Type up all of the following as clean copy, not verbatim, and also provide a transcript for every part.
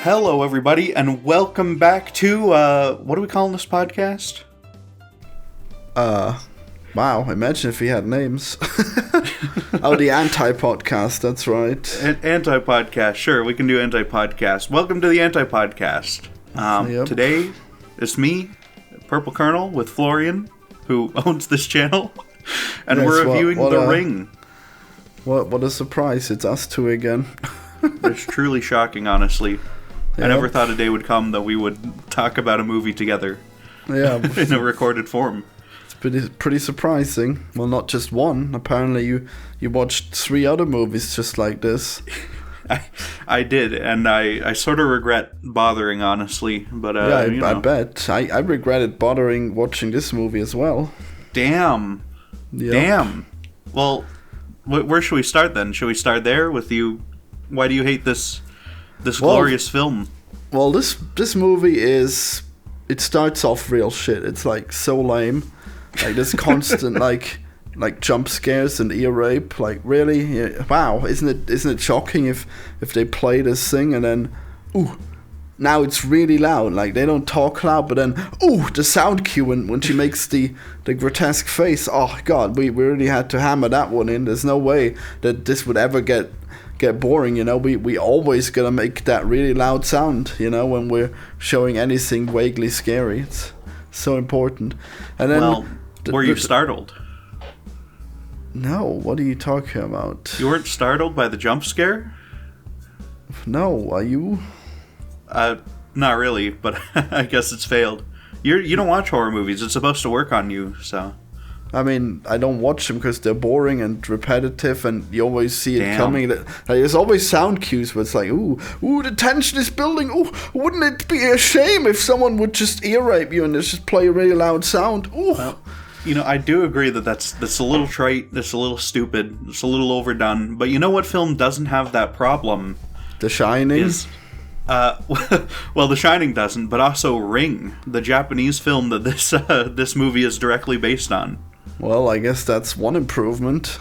Hello, everybody, and welcome back to, what are we calling this podcast? Wow, imagine if we had names. Oh, the Anti-Podcast, that's right. Anti-podcast, sure, we can do anti-podcast. Welcome to the Anti-Podcast. Yep. Today, it's me, Purple Colonel, with Florian, who owns this channel, and Yes, we're reviewing what The a- Ring. What a surprise, it's us two again. It's truly shocking, honestly. I Yep. never thought a day would come that we would talk about a movie together Yeah, in a recorded form. it's pretty surprising. Well, not just one. Apparently you watched 3 other movies just like this. I did, and I sort of regret bothering, honestly. But Yeah, I bet. I regretted bothering watching this movie as well. Damn. Yep. Damn. Well, where should we start then? Should we start there with you? Why do you hate this Well, glorious film? Well, this movie it starts off real shit. It's like so lame. Like this constant like jump scares and ear rape. Like really? Yeah, wow, isn't it shocking if they play this thing and then now it's really loud. Like they don't talk loud, but then the sound cue when she makes the grotesque face. Oh god, we really had to hammer that one in. There's no way that this would ever get boring, you know. We always gotta make that really loud sound, you know, when we're showing anything vaguely scary. It's so important. And then Well, were you startled? No, what are you talking about? You weren't startled by the jump scare? No, are you? Not really, but I guess it's failed. You don't watch horror movies. It's supposed to work on you, so. I mean, I don't watch them because they're boring and repetitive, and you always see it Damn. coming. There's always sound cues where it's like, ooh, the tension is building. Ooh, wouldn't it be a shame if someone would just ear rape you and just play a really loud sound? Ooh. Well, you know, I do agree that's a little trite, that's a little stupid, it's a little overdone. But you know what film doesn't have that problem? The Shining. Is well, The Shining doesn't, but also Ring, the Japanese film that this movie is directly based on. Well, I guess that's one improvement.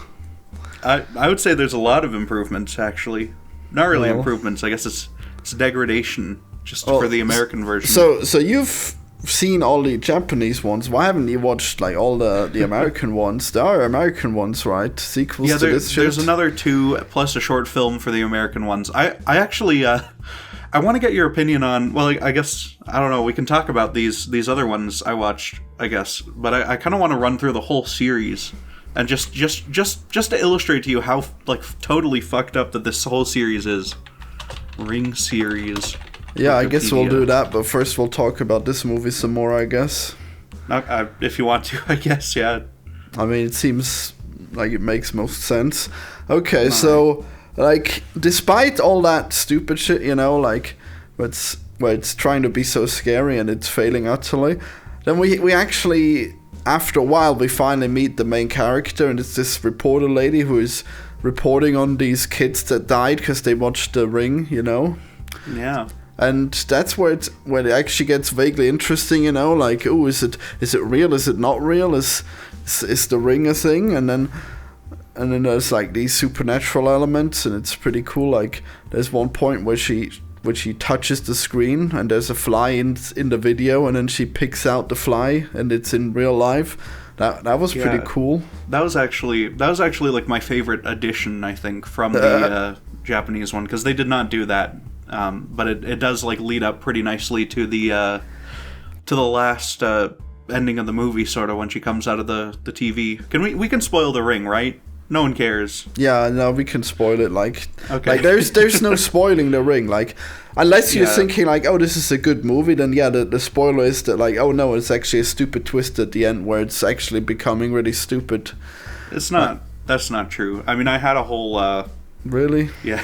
I would say there's a lot of improvements, actually. Not really Well. improvements. I guess it's degradation, just Oh, for the American version. So you've seen all the Japanese ones. Why haven't you watched like all the American ones? There are American ones, right? Sequels yeah, to this shit. there's another 2 plus a short film for the American ones. I actually I want to get your opinion on. Well, I guess I don't know. We can talk about these other ones I watched, I guess. But I kind of want to run through the whole series and just to illustrate to you how like totally fucked up that this whole series is. Ring series. Yeah, I guess we'll Wikipedia. do that. But first, we'll talk about this movie some more. I guess. If you want to, I guess. Yeah. I mean, it seems like it makes most sense. Okay, so like, despite all that stupid shit, you know, like, where it's trying to be so scary and it's failing utterly, then we actually, after a while, we finally meet the main character, and it's this reporter lady who is reporting on these kids that died because they watched The Ring, you know. Yeah. And that's where it actually gets vaguely interesting, you know, like, is it real? Is it not real? Is The Ring a thing? And then there's like these supernatural elements, and it's pretty cool. Like there's one point where she touches the screen and there's a fly in the video, and then she picks out the fly and it's in real life. That was pretty cool. That was actually like my favorite addition, I think, from the Japanese one, because they did not do that. But it does like lead up pretty nicely to the last ending of the movie, sort of, when she comes out of the TV. We can spoil The Ring, right? No one cares. Yeah, no, we can spoil it. Like, Okay. like there's no spoiling The Ring. Like, unless you're Yeah. thinking like, oh, this is a good movie, then yeah, the spoiler is that like, oh no, it's actually a stupid twist at the end where it's actually becoming really stupid. It's not. That's not true. I mean, I had a whole. Really? Yeah.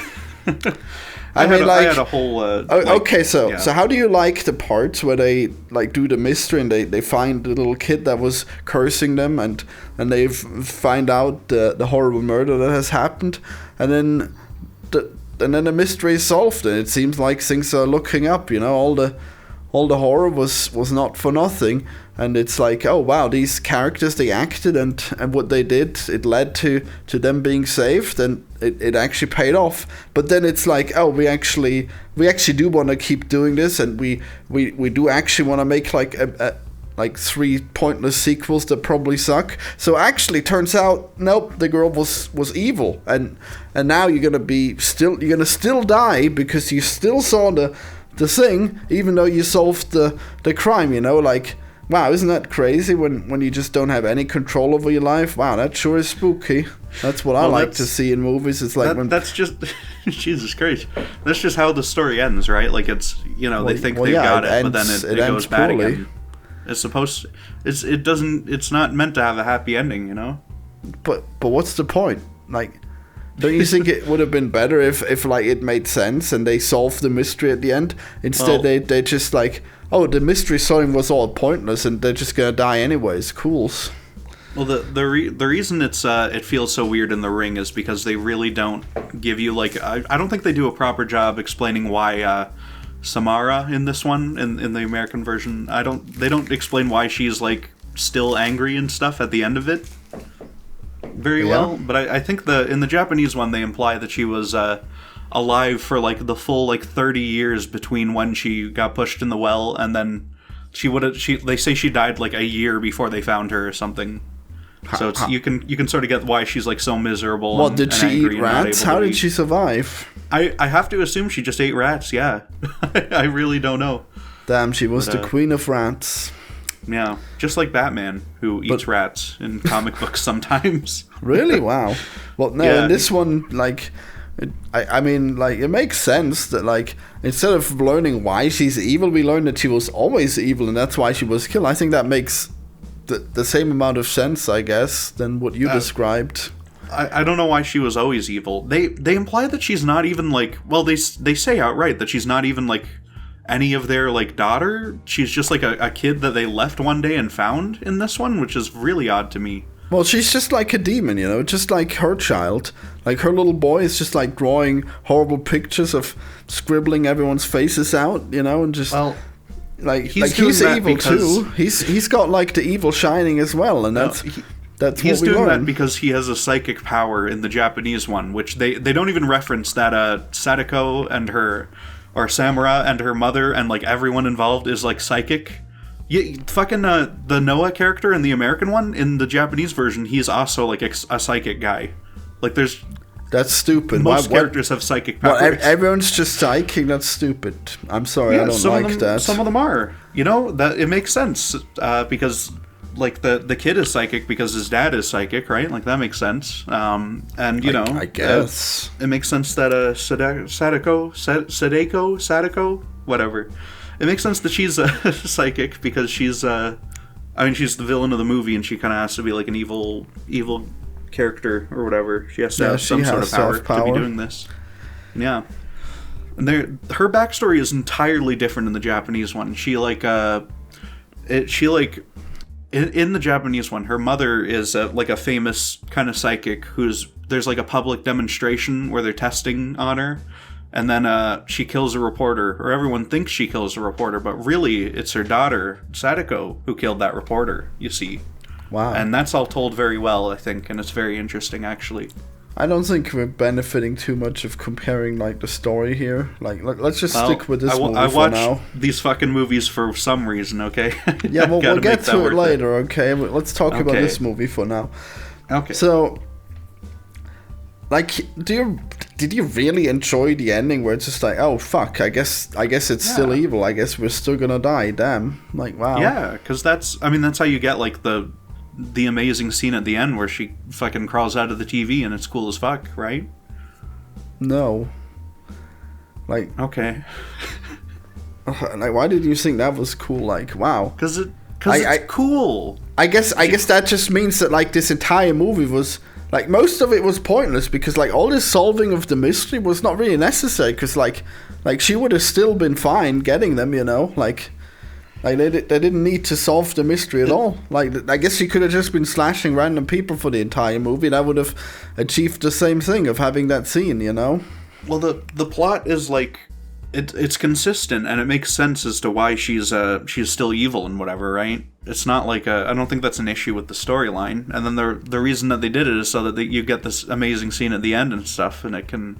I had mean, a whole. Okay, so yeah. so how do you like the parts where they like do the mystery and they find the little kid that was cursing them, and they find out the horrible murder that has happened, and then the mystery is solved, and it seems like things are looking up. You know, all all the horror was not for nothing. And it's like, oh wow, these characters, they acted, and what they did, it led to them being saved, and it actually paid off. But then it's like, oh, we actually do want to keep doing this, and we do actually want to make like like 3 pointless sequels that probably suck. So actually, turns out, nope, the girl was evil, and now you're gonna still die because you still saw the thing, even though you solved the crime. You know, like. Wow, isn't that crazy when you just don't have any control over your life? Wow, that sure is spooky. That's what I like to see in movies. It's like that's just Jesus Christ. That's just how the story ends, right? Like it's they think they've got it, but then it goes bad again. It's not meant to have a happy ending, you know? But what's the point? Like, don't you think it would have been better if like it made sense and they solved the mystery at the end? Instead, they just like, oh, the mystery solving was all pointless, and they're just gonna die anyways. Cool. Well, the reason it feels so weird in The Ring is because they really don't give you like I don't think they do a proper job explaining why Samara in this one in the American version they don't explain why she's like still angry and stuff at the end of it very well. But I think in the Japanese one they imply that she was alive for like the full like 30 years between when she got pushed in the well and then they say she died like a year before they found her or something. So it's, you can sort of get why she's like so miserable. What, did she eat rats? How did she survive? I have to assume she just ate rats. Yeah. I really don't know. Damn, she was the queen of rats. Yeah, just like Batman, who eats rats in comic books sometimes. Really? Wow. Well, no, in this one, like, I mean, like, it makes sense that, like, instead of learning why she's evil, we learn that she was always evil and that's why she was killed. I think that makes the same amount of sense, I guess, than what you described. I don't know why she was always evil. They imply that she's not even, like, well, they say outright that she's not even, like, any of their, like, daughter. She's just, like, a kid that they left one day and found in this one, which is really odd to me. Well, she's just like a demon, you know, just like her child. Like, her little boy is just, like, drawing horrible pictures of scribbling everyone's faces out, you know, and just... Well, like, he's evil, too. He's got, like, the evil shining as well, and that's he's what we doing learn. that because he has a psychic power in the Japanese one, which they don't even reference that Sadako and or Samara and her mother and, like, everyone involved is, like, psychic. Yeah, fucking the Noah character in the American one, in the Japanese version, he's also, like, a psychic guy. Like, that's stupid. Most characters have psychic powers. Well, everyone's just psychic. That's stupid. I'm sorry, I don't like that. Some of them are. You know, that it makes sense because, like, the kid is psychic because his dad is psychic, right? Like, that makes sense. And, you know... I guess. It makes sense that Sadako, whatever. It makes sense that she's a psychic because she's... I mean, she's the villain of the movie and she kind of has to be, like, an evil character or whatever. She has to have some sort of power to be doing this. Yeah. And her backstory is entirely different in the Japanese one. She like in the Japanese one, her mother is like a famous kind of psychic there's like a public demonstration where they're testing on her, and then she kills a reporter, or everyone thinks she kills a reporter, but really it's her daughter Sadako who killed that reporter, you see. Wow. And that's all told very well, I think, and it's very interesting, actually. I don't think we're benefiting too much of comparing, like, the story here. Like let's just stick with this movie for now. I watch these fucking movies for some reason, okay? Yeah, well, we'll get to it later, okay? Let's talk about this movie for now. Okay. So, like, did you really enjoy the ending where it's just like, oh, fuck, I guess it's still evil. I guess we're still gonna die. Damn. Like, wow. Yeah, because that's how you get, like, the amazing scene at the end where she fucking crawls out of the TV and it's cool as fuck, right? No. Like... Okay. Like, why did you think that was cool? Like, wow. Because it's cool. I guess that just means that, like, this entire movie was... Like, most of it was pointless because, like, all this solving of the mystery was not really necessary because, like she would have still been fine getting them, you know? Like they didn't need to solve the mystery at all. Like, I guess she could have just been slashing random people for the entire movie. That would have achieved the same thing of having that scene, you know? Well, the plot is, like... it's consistent and it makes sense as to why she's still evil and whatever, right? It's not like I don't think that's an issue with the storyline. And then the reason that they did it is so that you get this amazing scene at the end and stuff, and it can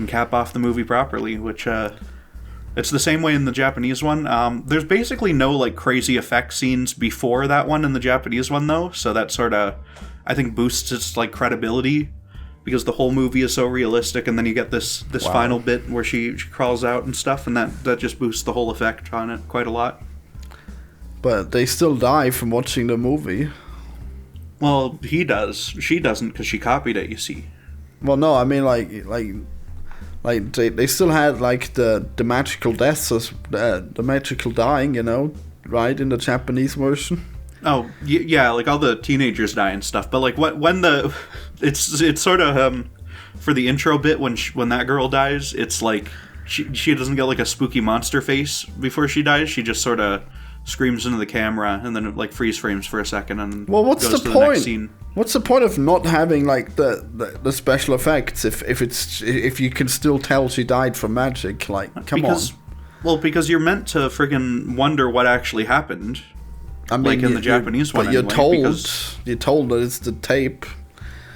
cap off the movie properly, which it's the same way in the Japanese one. There's basically no like crazy effect scenes before that one in the Japanese one though, so that sort of I think boosts its like credibility because the whole movie is so realistic, and then you get this final bit where she crawls out and stuff, and that just boosts the whole effect on it quite a lot. But they still die from watching the movie. Well, he does. She doesn't because she copied it. You see. Well, no, I mean like they still had like the magical deaths, the magical dying, you know, right, in the Japanese version. Oh yeah, like all the teenagers die and stuff. But like when it's sort of for the intro bit when that girl dies, it's like she doesn't get like a spooky monster face before she dies. She just sort of screams into the camera and then it like freeze frames for a second and what's goes the to point? The next scene. What's the point of not having like the special effects if you can still tell she died from magic? Like, come on. Well, because you're meant to friggin' wonder what actually happened. I mean, like in the Japanese one, but you're anyway, told that it's the tape.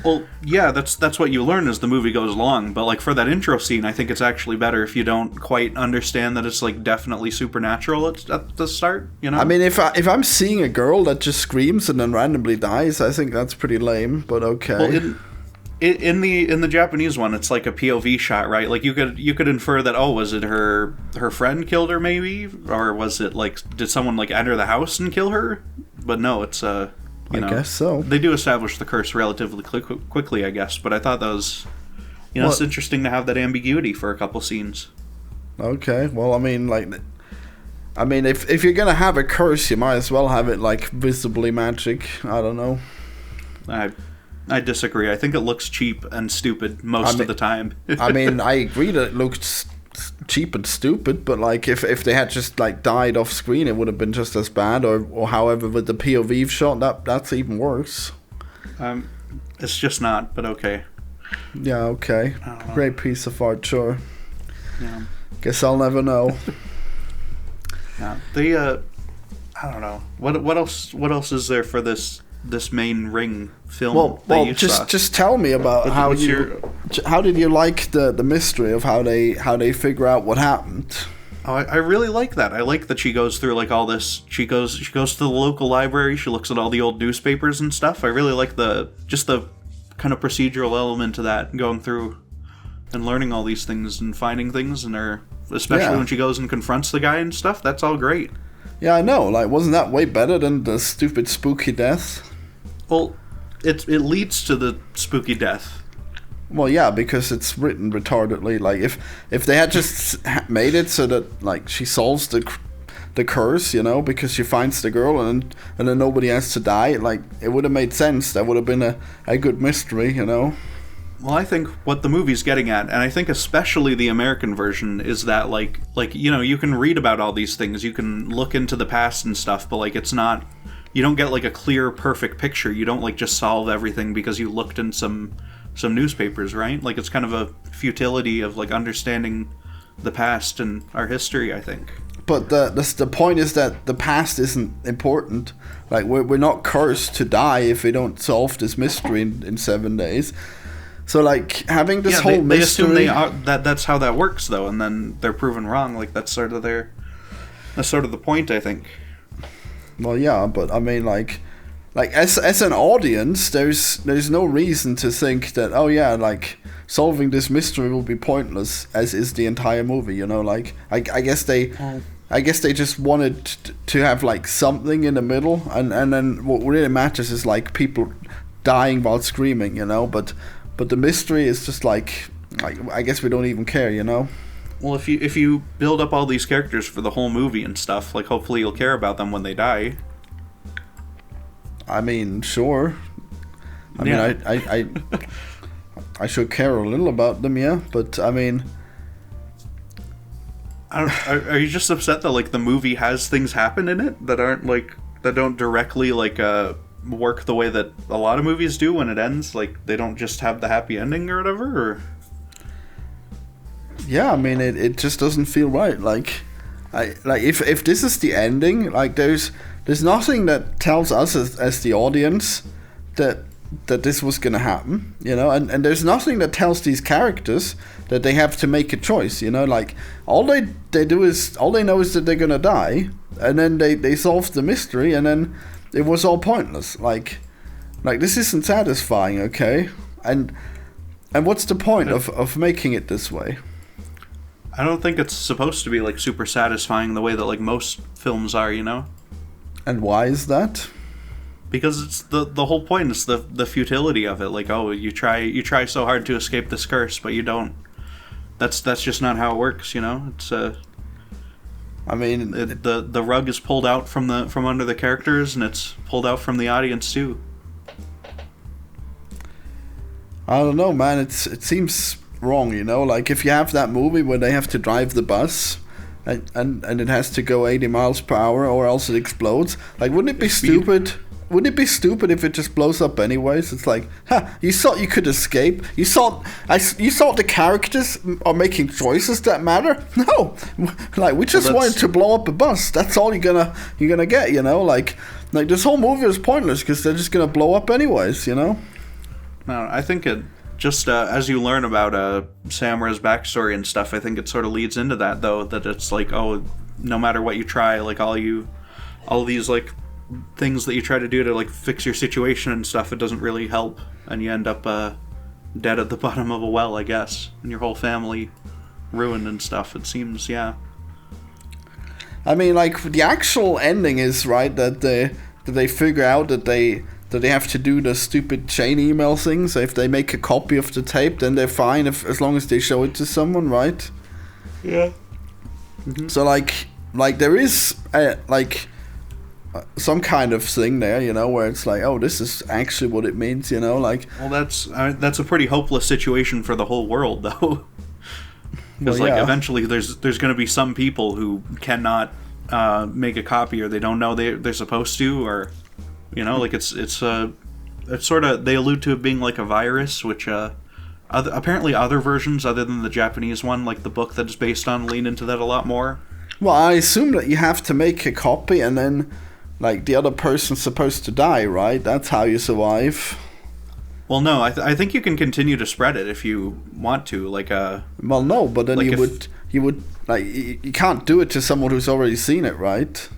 Well, yeah, that's what you learn as the movie goes along. But like for that intro scene, I think it's actually better if you don't quite understand that it's like definitely supernatural at the start. You know, I mean, if I'm seeing a girl that just screams and then randomly dies, I think that's pretty lame. But okay. Well, in the Japanese one, it's like a POV shot, right? Like you could infer that was it her friend killed her maybe, or was it like did someone like enter the house and kill her? But no, it's I guess so. They do establish the curse relatively quickly, I guess. But I thought that was, it's interesting to have that ambiguity for a couple scenes. Okay, well, I mean, if you're gonna have a curse, you might as well have it like visibly magic. I don't know. I disagree. I think it looks cheap and stupid most of the time. I mean, I agree that it looks cheap and stupid, but like if they had just like died off screen, it would have been just as bad. Or however, with the POV shot, that's even worse. It's just not, but okay. Yeah, okay. Great piece of art, sure. Yeah. Guess I'll never know. Yeah. I don't know. What else is there for this main Ring film? Just tell me about how did you like the mystery of how they figure out what happened? Oh, I really like that. I like that she goes through like all this. She goes to the local library. She looks at all the old newspapers and stuff. I really like the kind of procedural element to that, going through and learning all these things and finding things, and especially when she goes and confronts the guy and stuff. That's all great. Yeah, I know. Like, wasn't that way better than the stupid spooky death? Well, it leads to the spooky death. Well, yeah, because it's written retardedly. Like, if they had just made it so that like she solves the curse, because she finds the girl and then nobody has to die, like it would have made sense. That would have been a good mystery, Well, I think what the movie's getting at, and I think especially the American version, is that like you can read about all these things, you can look into the past and stuff, but like it's not. You don't get like a clear, perfect picture. You don't like just solve everything because you looked in some newspapers, right? Like it's kind of a futility of like understanding the past and our history, I think. But the point is that the past isn't important. Like we're not cursed to die if we don't solve this mystery in 7 days. So like having this whole mystery. They assume that's how that works though, and then they're proven wrong. Like that's sort of the point, I think. Well, yeah, but I mean, like as an audience, there's no reason to think that like solving this mystery will be pointless, as is the entire movie. Like I guess they just wanted to have like something in the middle, and then what really matters is like people dying while screaming, But the mystery is just like I guess we don't even care, Well, if you build up all these characters for the whole movie and stuff, like hopefully you'll care about them when they die. I mean, sure. I mean, I should care a little about them, yeah. But I mean, are you just upset that like the movie has things happen in it that don't directly work the way that a lot of movies do when it ends? Like they don't just have the happy ending or whatever. Or Yeah, I mean, it just doesn't feel right. Like, if this is the ending, like there's nothing that tells us as the audience that this was gonna happen, you know, and there's nothing that tells these characters that they have to make a choice, you know, like all they know is that they're gonna die, and then they solve the mystery, and then it was all pointless. Like this isn't satisfying, okay? And what's the point of making it this way? I don't think it's supposed to be like super satisfying the way that like most films are, you know? And why is that? Because it's the whole point is the futility of it. Like, oh, you try so hard to escape this curse, but you don't. That's just not how it works, you know? It's I mean, the rug is pulled out from under the characters, and it's pulled out from the audience too. I don't know, man. It seems wrong, you know. Like if you have that movie where they have to drive the bus, and it has to go 80 miles per hour, or else it explodes. Like, wouldn't it be stupid? Wouldn't it be stupid if it just blows up anyways? It's like, you thought you could escape? You thought the characters are making choices that matter? No, like we just wanted to blow up a bus. That's all you're gonna get, you know. Like this whole movie is pointless because they're just gonna blow up anyways, you know. No, I think it just as you learn about Samura's backstory and stuff, I think it sort of leads into that though. That it's like, oh, no matter what you try, like all these like things that you try to do to like fix your situation and stuff, it doesn't really help, and you end up dead at the bottom of a well, I guess, and your whole family ruined and stuff. It seems, yeah. I mean, like the actual ending is right that they figure out that they have to do the stupid chain email thing. So if they make a copy of the tape, then they're fine as long as they show it to someone, right? Yeah. Mm-hmm. So like there is some kind of thing there, you know, where it's like, oh, this is actually what it means, you know, like. Well, that's a pretty hopeless situation for the whole world, though, because eventually there's going to be some people who cannot make a copy, or they don't know they're supposed to, or you know, like it's sort of, they allude to it being like a virus, which apparently other versions other than the Japanese one, like the book that it's based on, lean into that a lot more. Well, I assume that you have to make a copy and then, like, the other person's supposed to die, right? That's how you survive. Well, no, I think you can continue to spread it if you want to, like Well, no, but then like you would like you can't do it to someone who's already seen it, right?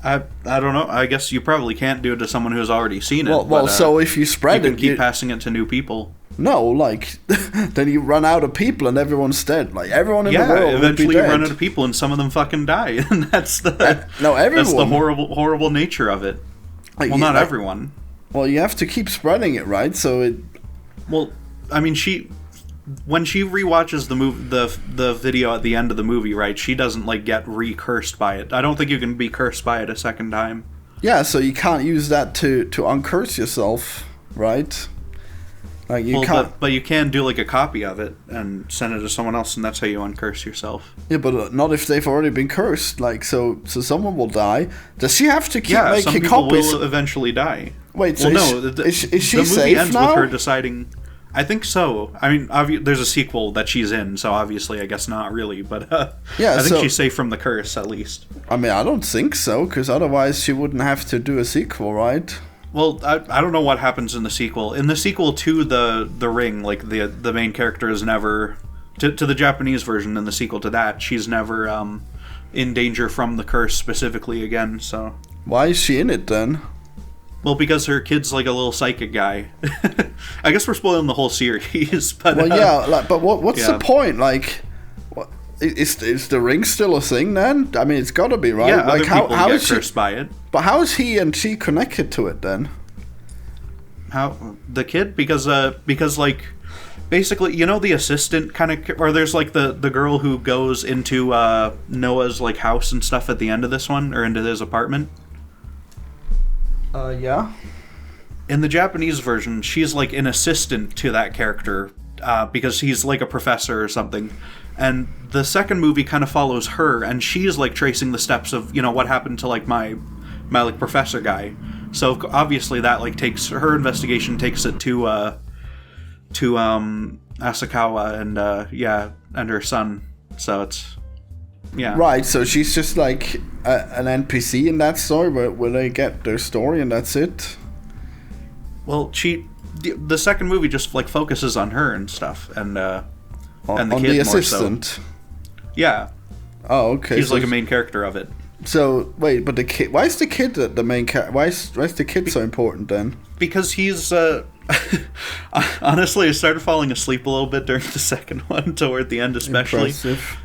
I don't know. I guess you probably can't do it to someone who's already seen it. Well, so if you spread you can keep passing it to new people. No, like then you run out of people and everyone's dead. Like everyone in the world eventually would be dead. You run out of people and some of them fucking die, and that's the everyone. That's the horrible nature of it. Like, well, not everyone. Well, you have to keep spreading it, right? So it. Well, I mean, when she rewatches the video at the end of the movie, right? She doesn't like get re-cursed by it. I don't think you can be cursed by it a second time. Yeah, so you can't use that to uncurse yourself, right? Like you can't. But you can do like a copy of it and send it to someone else, and that's how you uncurse yourself. Yeah, but not if they've already been cursed. Like so someone will die. Does she have to keep making some people copies? Will eventually die. Wait, so is she the movie safe ends now? with her deciding. I think so. I mean, there's a sequel that she's in, so obviously, I guess not really. But I think she's safe from the curse at least. I mean, I don't think so, because otherwise she wouldn't have to do a sequel, right? Well, I don't know what happens in the sequel. In the sequel to the Ring, like the main character is never to the Japanese version. In the sequel to that, she's never in danger from the curse specifically again. So why is she in it then? Well, because her kid's like a little psychic guy. I guess we're spoiling the whole series, but well, yeah. But what's the point? Like, what, is the Ring still a thing then? I mean, it's got to be, right? Yeah, like, other people get cursed by it. But how is he and she connected to it then? How the kid? Because like basically, you know, the assistant kind of, or there's like the girl who goes into Noah's like house and stuff at the end of this one, or into his apartment. Yeah. In the Japanese version, she's like an assistant to that character because he's like a professor or something. And the second movie kind of follows her, and she's like tracing the steps of, you know, what happened to like my like professor guy. So obviously that like takes her investigation takes it to Asakawa and her son. So it's Right, so she's just like an NPC in that story where they get their story and that's it? Well, the second movie just like focuses on her and stuff, and the On kid the more assistant? so. Yeah, Oh, okay. he's so like a main character of it. So, wait, but the kid... Why is the kid the main character? Why is the kid so important then? Because he's honestly, I started falling asleep a little bit during the second one, toward the end especially. Impressive.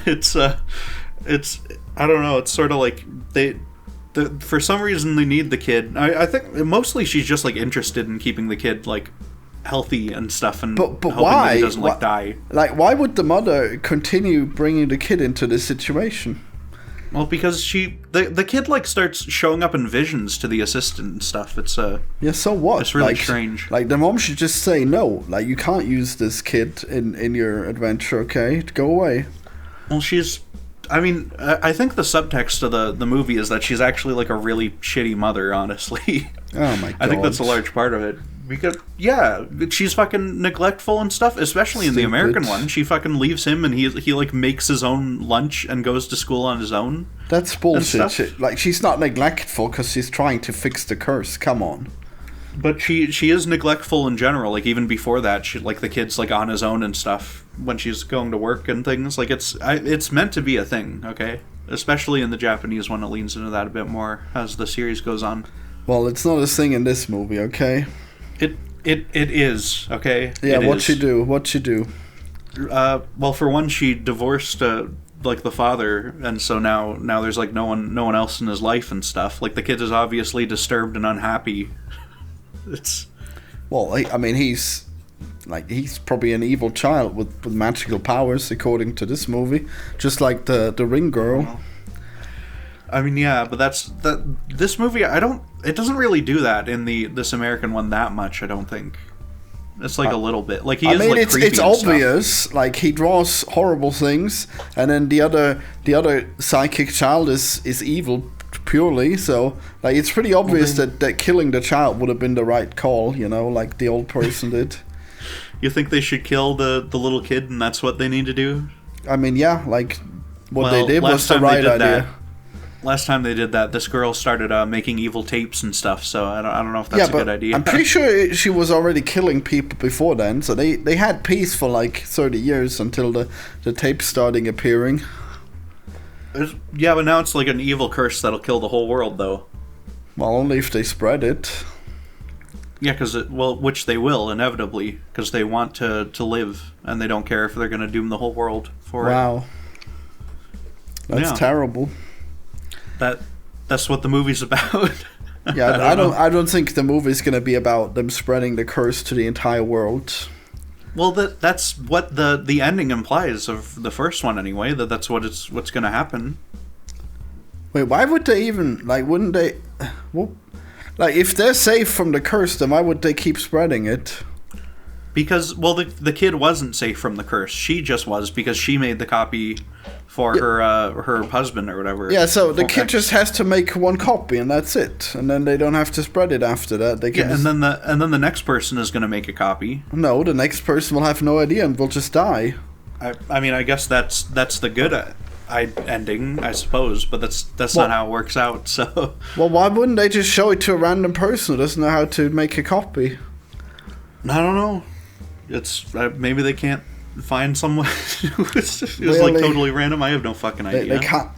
It's I don't know, it's sort of like for some reason they need the kid. I think mostly she's just like interested in keeping the kid like healthy and stuff, and But hoping why? that he doesn't like die. Like, why would the mother continue bringing the kid into this situation? Well, because the kid like starts showing up in visions to the assistant and stuff. It's Yeah, so what? It's really Like, strange. Like, the mom should just say, no, like, you can't use this kid in your adventure, okay? Go away. Well, I think the subtext of the movie is that she's actually like a really shitty mother, honestly. Oh my god. I think that's a large part of it. Because, yeah, she's fucking neglectful and stuff, especially in the American Stupid. one. She fucking leaves him and he like makes his own lunch and goes to school on his own. That's bullshit. stuff. Like, she's not neglectful because she's trying to fix the curse. Come on. But she is neglectful in general. Like, even before that, she like the kid's like on his own and stuff when she's going to work and things. Like, it's meant to be a thing, okay? Especially in the Japanese one, it leans into that a bit more as the series goes on. Well, it's not a thing in this movie, okay? It is, okay? Yeah, It what is. she do? What she do? Well, for one, she divorced like the father, and so now there's like no one else in his life and stuff. Like, the kid is obviously disturbed and unhappy. It's Well, I mean, he's probably an evil child with magical powers, according to this movie. Just like the Ring Girl. I mean, yeah, but this movie, it doesn't really do that in this American one that much, I don't think. It's like a little bit. Like, he is like creepy it's and stuff. obvious. Like, he draws horrible things, and then the other psychic child is evil purely. So, like, it's pretty obvious that killing the child would have been the right call. You know, like the old person did. You think they should kill the little kid, and that's what they need to do? I mean, yeah, like what Well, they did was last the time they right did idea. that- Last time they did that, this girl started making evil tapes and stuff. So I don't know if that's Yeah, a but good idea. I'm pretty sure she was already killing people before then. So they had peace for like 30 years until the tapes starting appearing. Yeah, but now it's like an evil curse that'll kill the whole world, though. Well, only if they spread it. Yeah, which they will inevitably, because they want to live, and they don't care if they're going to doom the whole world for it. Wow. That's Yeah. terrible. That's what the movie's about. Yeah, know. I don't think the movie's gonna be about them spreading the curse to the entire world. Well, that's what the ending implies of the first one anyway. That's what's going to happen. Wait, why would they even wouldn't they? Well, like, if they're safe from the curse, then why would they keep spreading it? Because, well, the kid wasn't safe from the curse. She just was, because she made the copy for her husband or whatever. Yeah, so the kid Okay. just has to make one copy and that's it, and then they don't have to spread it after that. They can Yeah, just, and then the next person is going to make a copy. no, the next person will have no idea and will just die. I mean, I guess that's the good ending, I suppose, but that's not how it works out. So Well, why wouldn't they just show it to a random person who doesn't know how to make a copy? I don't know. It's maybe they can't find someone who's like Really? totally random. I have no fucking idea. They can't.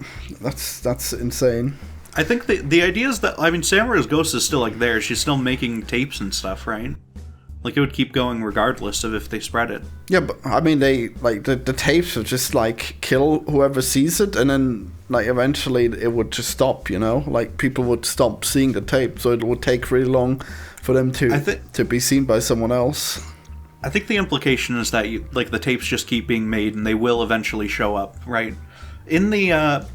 That's insane. I think the idea is that, I mean, Samura's ghost is still like there. She's still making tapes and stuff, right? Like, it would keep going regardless of if they spread it. Yeah, but I mean, they like the tapes would just like kill whoever sees it, and then like eventually it would just stop. You know, like people would stop seeing the tape, so it would take really long for them to be seen by someone else. I think the implication is that the tapes just keep being made, and they will eventually show up, right? In the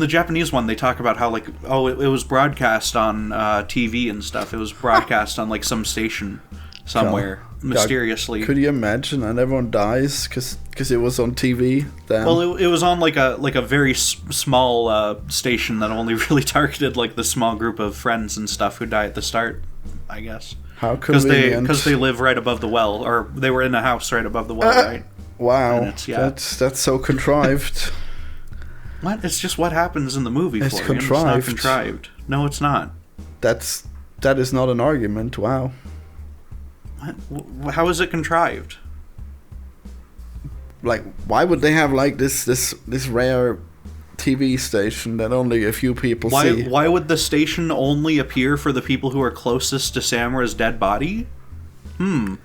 Japanese one, they talk about how it was broadcast on TV and stuff. It was broadcast on like some station somewhere mysteriously. Could you imagine? And everyone dies because it was on TV. Then. Well, it was on like a very small station that only really targeted like the small group of friends and stuff who die at the start. I guess. How convenient. Because they live right above the well, or they were in a house right above the well, right? Wow, Yeah. that's so contrived. What? It's just what happens in the movie. It's Florian. contrived. It's not contrived. No, it's not. That is not an argument. Wow. How is it contrived? Like, why would they have like this rare TV station that only a few people see? Why would the station only appear for the people who are closest to Samara's dead body? I'd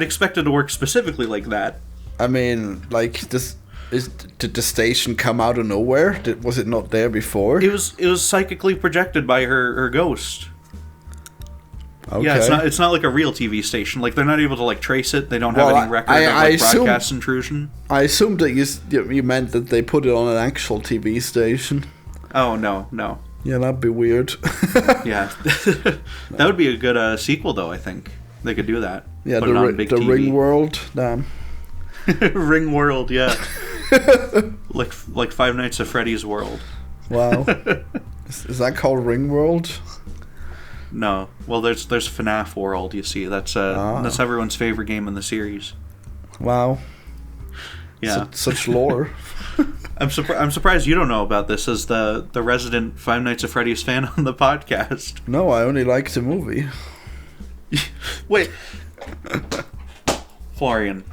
expect it to work specifically like that. I mean, like, did the station come out of nowhere? Was it not there before? It was psychically projected by her ghost. Okay. Yeah, it's not like a real TV station. Like, they're not able to like trace it. They don't have any record of broadcast intrusion. I assumed that you meant that they put it on an actual TV station. Oh no. Yeah, that'd be weird. Yeah, that would be a good sequel, though. I think they could do that. Yeah, put it on big the TV. Ring World. Damn. Ring World, yeah. like Five Nights at Freddy's World. Wow. Is that called Ring World? No. Well, there's FNAF World. You see, that's everyone's favorite game in the series. Wow. Yeah. Such lore. I'm surprised you don't know about this as the resident Five Nights at Freddy's fan on the podcast. No, I only liked the movie. Wait. Florian,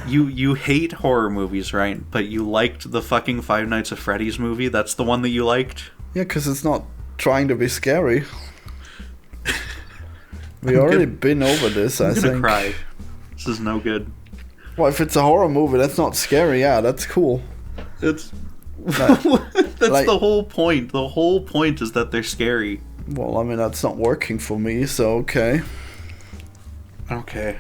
you hate horror movies, right? But you liked the fucking Five Nights at Freddy's movie? That's the one that you liked? Yeah, because it's not trying to be scary. We already been over this, I think. I'm gonna cry. This is no good. Well, if it's a horror movie, that's not scary. Yeah, that's cool. That's the whole point. The whole point is that they're scary. Well, I mean, that's not working for me, so okay. Okay.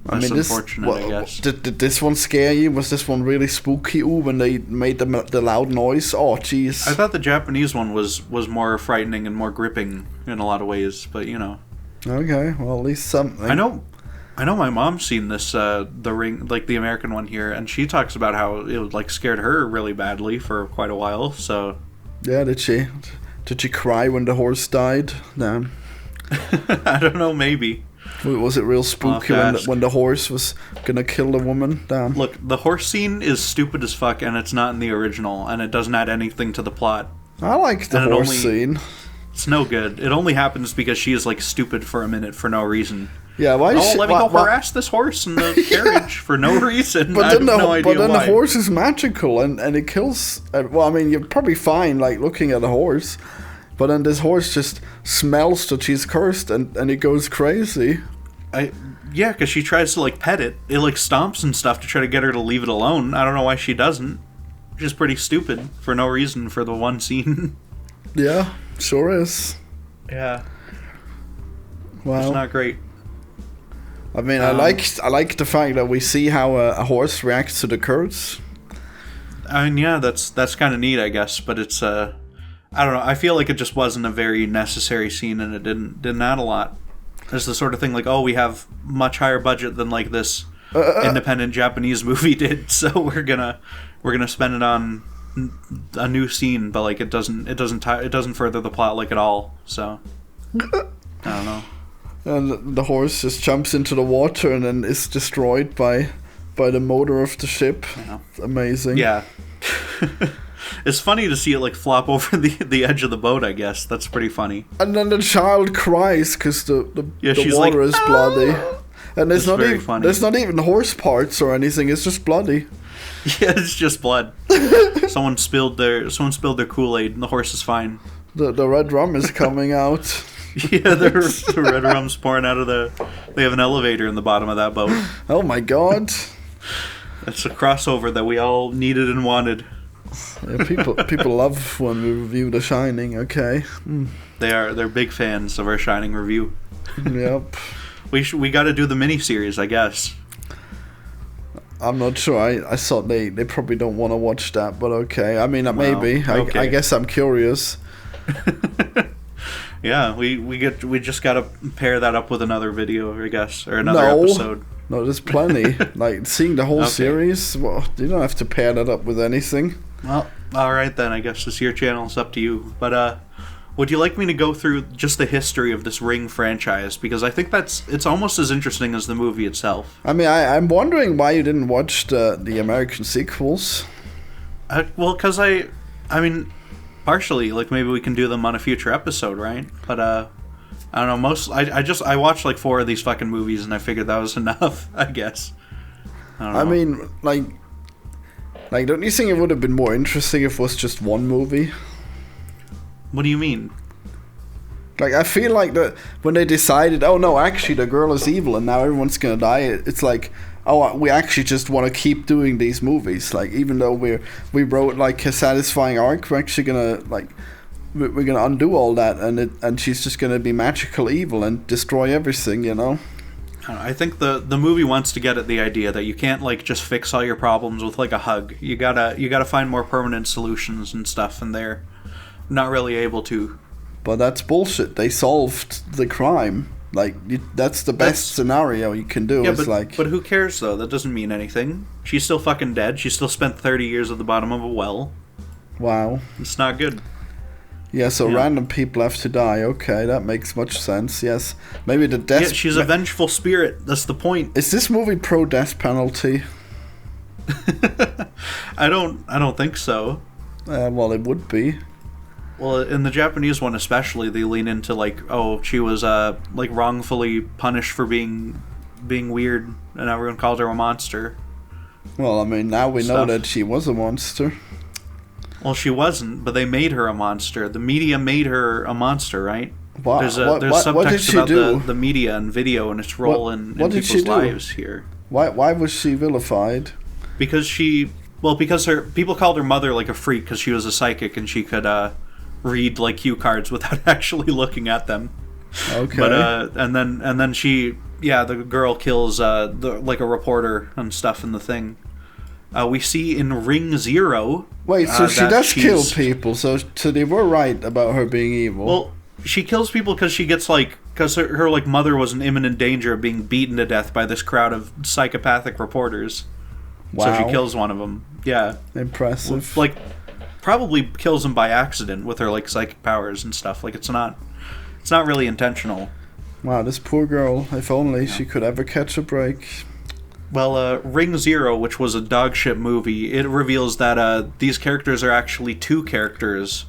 That's unfortunate, I guess. Did this one scare you? Was this one really spooky? Ooh, when they made the loud noise? Oh, jeez. I thought the Japanese one was more frightening and more gripping in a lot of ways, but you know. Okay, well, at least something. I know my mom's seen this, The Ring, like the American one here, and she talks about how it like scared her really badly for quite a while, so. Yeah, did she? Did she cry when the horse died? No. I don't know, maybe. Was it real spooky when the horse was gonna kill the woman? Damn. Look, the horse scene is stupid as fuck, and it's not in the original, and it doesn't add anything to the plot. I like the horse scene. It's no good. It only happens because she is like stupid for a minute for no reason. Yeah, why? Let me go harass this horse in the carriage for no reason. But then the horse is magical and it kills. Well, I mean, you're probably fine like looking at a horse. But then this horse just smells that she's cursed and it goes crazy. Yeah, because she tries to like pet it. It like stomps and stuff to try to get her to leave it alone. I don't know why she doesn't. She's pretty stupid for no reason for the one scene. Yeah, sure is. Yeah. Wow. It's not great. I mean, I like the fact that we see how a horse reacts to the curse. I mean, yeah, that's kind of neat, I guess. But it's I don't know. I feel like it just wasn't a very necessary scene, and it didn't add a lot. It's the sort of thing like, oh, we have much higher budget than like this independent Japanese movie did, so we're gonna spend it on a new scene, but like it doesn't further the plot like at all. So I don't know. And the horse just jumps into the water and then is destroyed by the motor of the ship. Yeah. Amazing. Yeah. It's funny to see it like flop over the edge of the boat, I guess. That's pretty funny. And then the child cries because the water is bloody. And there's not even horse parts or anything, it's just bloody. Yeah, it's just blood. Someone spilled their Kool-Aid and the horse is fine. The red rum is coming out. Yeah, the red rum's pouring out of they have an elevator in the bottom of that boat. Oh my god. That's a crossover that we all needed and wanted. Yeah, people love when we review The Shining, okay. They're big fans of our Shining review. Yep. We got to do the mini-series, I guess. I'm not sure. I thought they probably don't want to watch that, but okay. I mean, maybe. Okay. I guess I'm curious. Yeah, we just got to pair that up with another video, I guess, or another episode. No, there's plenty. Like, seeing the whole series, well, you don't have to pair that up with anything. Well, alright then, I guess it's your channel, it's up to you. But, Would you like me to go through just the history of this Ring franchise? Because I think it's almost as interesting as the movie itself. I mean, I'm wondering why you didn't watch the American sequels. Well, because I mean, partially, like, maybe we can do them on a future episode, right? But, I don't know, I watched, like, 4 of these fucking movies, and I figured that was enough, I guess. I don't know. I mean, like, don't you think it would have been more interesting if it was just one movie? What do you mean? Like, I feel like that when they decided, oh no, actually the girl is evil and now everyone's gonna die, it's like, oh, we actually just want to keep doing these movies. Like, even though we wrote like a satisfying arc, we're actually gonna we're gonna undo all that, and she's just gonna be magical evil and destroy everything, you know. I think the movie wants to get at the idea that you can't, like, just fix all your problems with, like, a hug. You gotta find more permanent solutions and stuff, and they're not really able to. But that's bullshit. They solved the crime. Like, that's the best scenario you can do. Yeah, but who cares, though? That doesn't mean anything. She's still fucking dead. She still spent 30 years at the bottom of a well. Wow. It's not good. Yeah, so random people have to die. Okay, that makes much sense. Yes. Maybe the death... Yeah, she's a vengeful spirit. That's the point. Is this movie pro-death penalty? I don't think so. Well, it would be. Well, in the Japanese one especially, they lean into, like, oh, she was like wrongfully punished for being weird, and everyone called her a monster. Well, I mean, now we know that she was a monster. Well, she wasn't, but they made her a monster. The media made her a monster, right? There's subtext about the media and video and its role in people's lives here. Why was she vilified? Because people called her mother, like, a freak because she was a psychic and she could read, like, cue cards without actually looking at them. Okay. But and then she, the girl kills like a reporter and stuff in the thing. We see in Ring Zero. Wait, so she does kill people. So they were right about her being evil. Well, she kills people because she gets, like, because her like mother was in imminent danger of being beaten to death by this crowd of psychopathic reporters. Wow. So she kills one of them. Yeah. Impressive. Like, probably kills him by accident with her, like, psychic powers and stuff. Like, it's not really intentional. Wow, this poor girl. If only she could ever catch a break. Well, Ring Zero, which was a dogshit movie, it reveals that these characters are actually 2 characters.